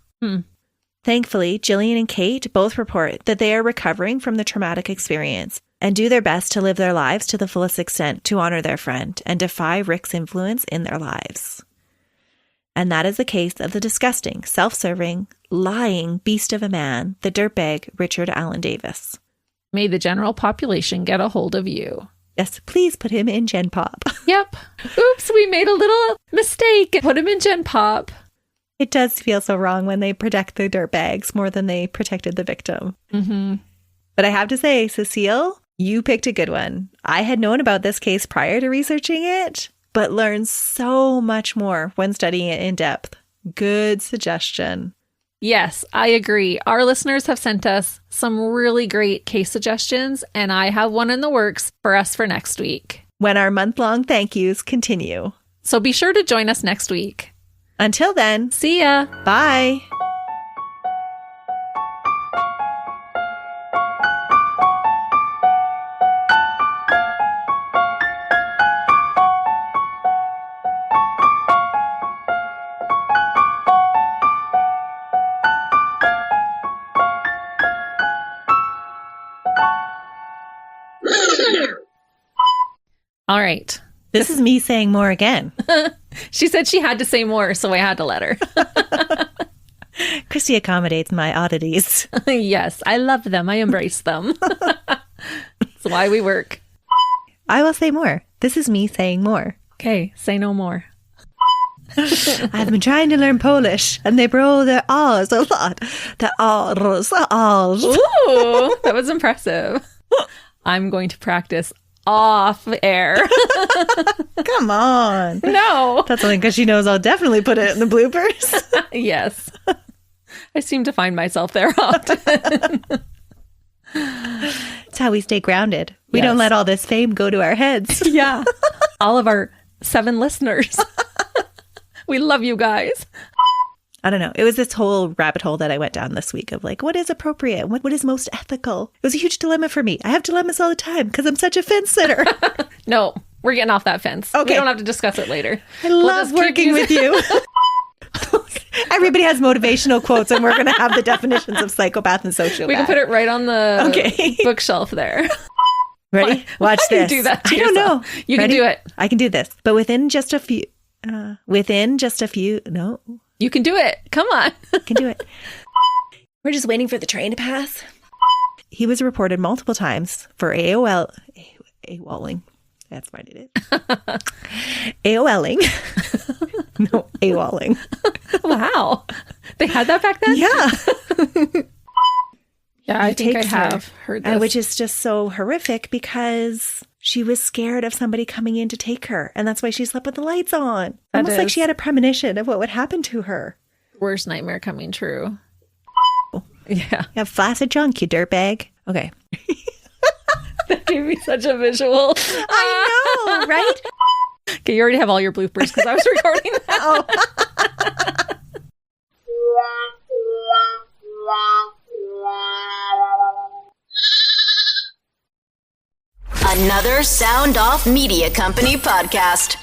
Thankfully, Jillian and Kate both report that they are recovering from the traumatic experience and do their best to live their lives to the fullest extent to honor their friend and defy Rick's influence in their lives. And that is the case of the disgusting, self-serving, lying beast of a man, the dirtbag Richard Allen Davis. May the general population get a hold of you. Yes, please put him in Gen Pop. Yep. Oops, we made a little mistake. Put him in Gen Pop. It does feel so wrong when they protect the dirtbags more than they protected the victim. Mm-hmm. But I have to say, Cecile, you picked a good one. I had known about this case prior to researching it, but learned so much more when studying it in depth. Good suggestion. Yes, I agree. Our listeners have sent us some really great case suggestions, and I have one in the works for us for next week. When our month-long thank yous continue. So be sure to join us next week. Until then, see ya. Bye. All right. This is me saying more again. She said she had to say more, so I had to let her. Christy accommodates my oddities. Yes, I love them. I embrace them. That's why we work. I will say more. This is me saying more. Okay, say no more. I've been trying to learn Polish, and they roll their R's a lot. The R's, the R's. Ooh, that was impressive. I'm going to practice off air. Come on. No. That's only because she knows I'll definitely put it in the bloopers. Yes. I seem to find myself there often. It's how we stay grounded. We Yes. don't let all this fame go to our heads. Yeah. All of our 7 listeners. We love you guys. I don't know. It was this whole rabbit hole that I went down this week of like, what is appropriate? What is most ethical? It was a huge dilemma for me. I have dilemmas all the time because I'm such a fence sitter. No, we're getting off that fence. Okay. We don't have to discuss it later. I love just keep working with you. Everybody has motivational quotes, and we're going to have the definitions of psychopath and sociopath. We can put it right on the bookshelf there. Ready? Watch Why this. do you do that to I don't yourself? know. You Ready? can do it. I can do this. But within just a few, no, You can do it. Come on. can do it. We're just waiting for the train to pass. He was reported multiple times for AWOLing. That's what it is. AOLing. No, AWOLing. Wow. They had that back then? Yeah. Yeah, I think I have heard this. Which is just so horrific because she was scared of somebody coming in to take her. And that's why she slept with the lights on. Almost like she had a premonition of what would happen to her. Worst nightmare coming true. Yeah. You have flaccid junk, you dirtbag. Okay. That gave me such a visual. I know, right? Okay, you already have all your bloopers because I was recording that. Oh. Another Sound Off Media Company podcast.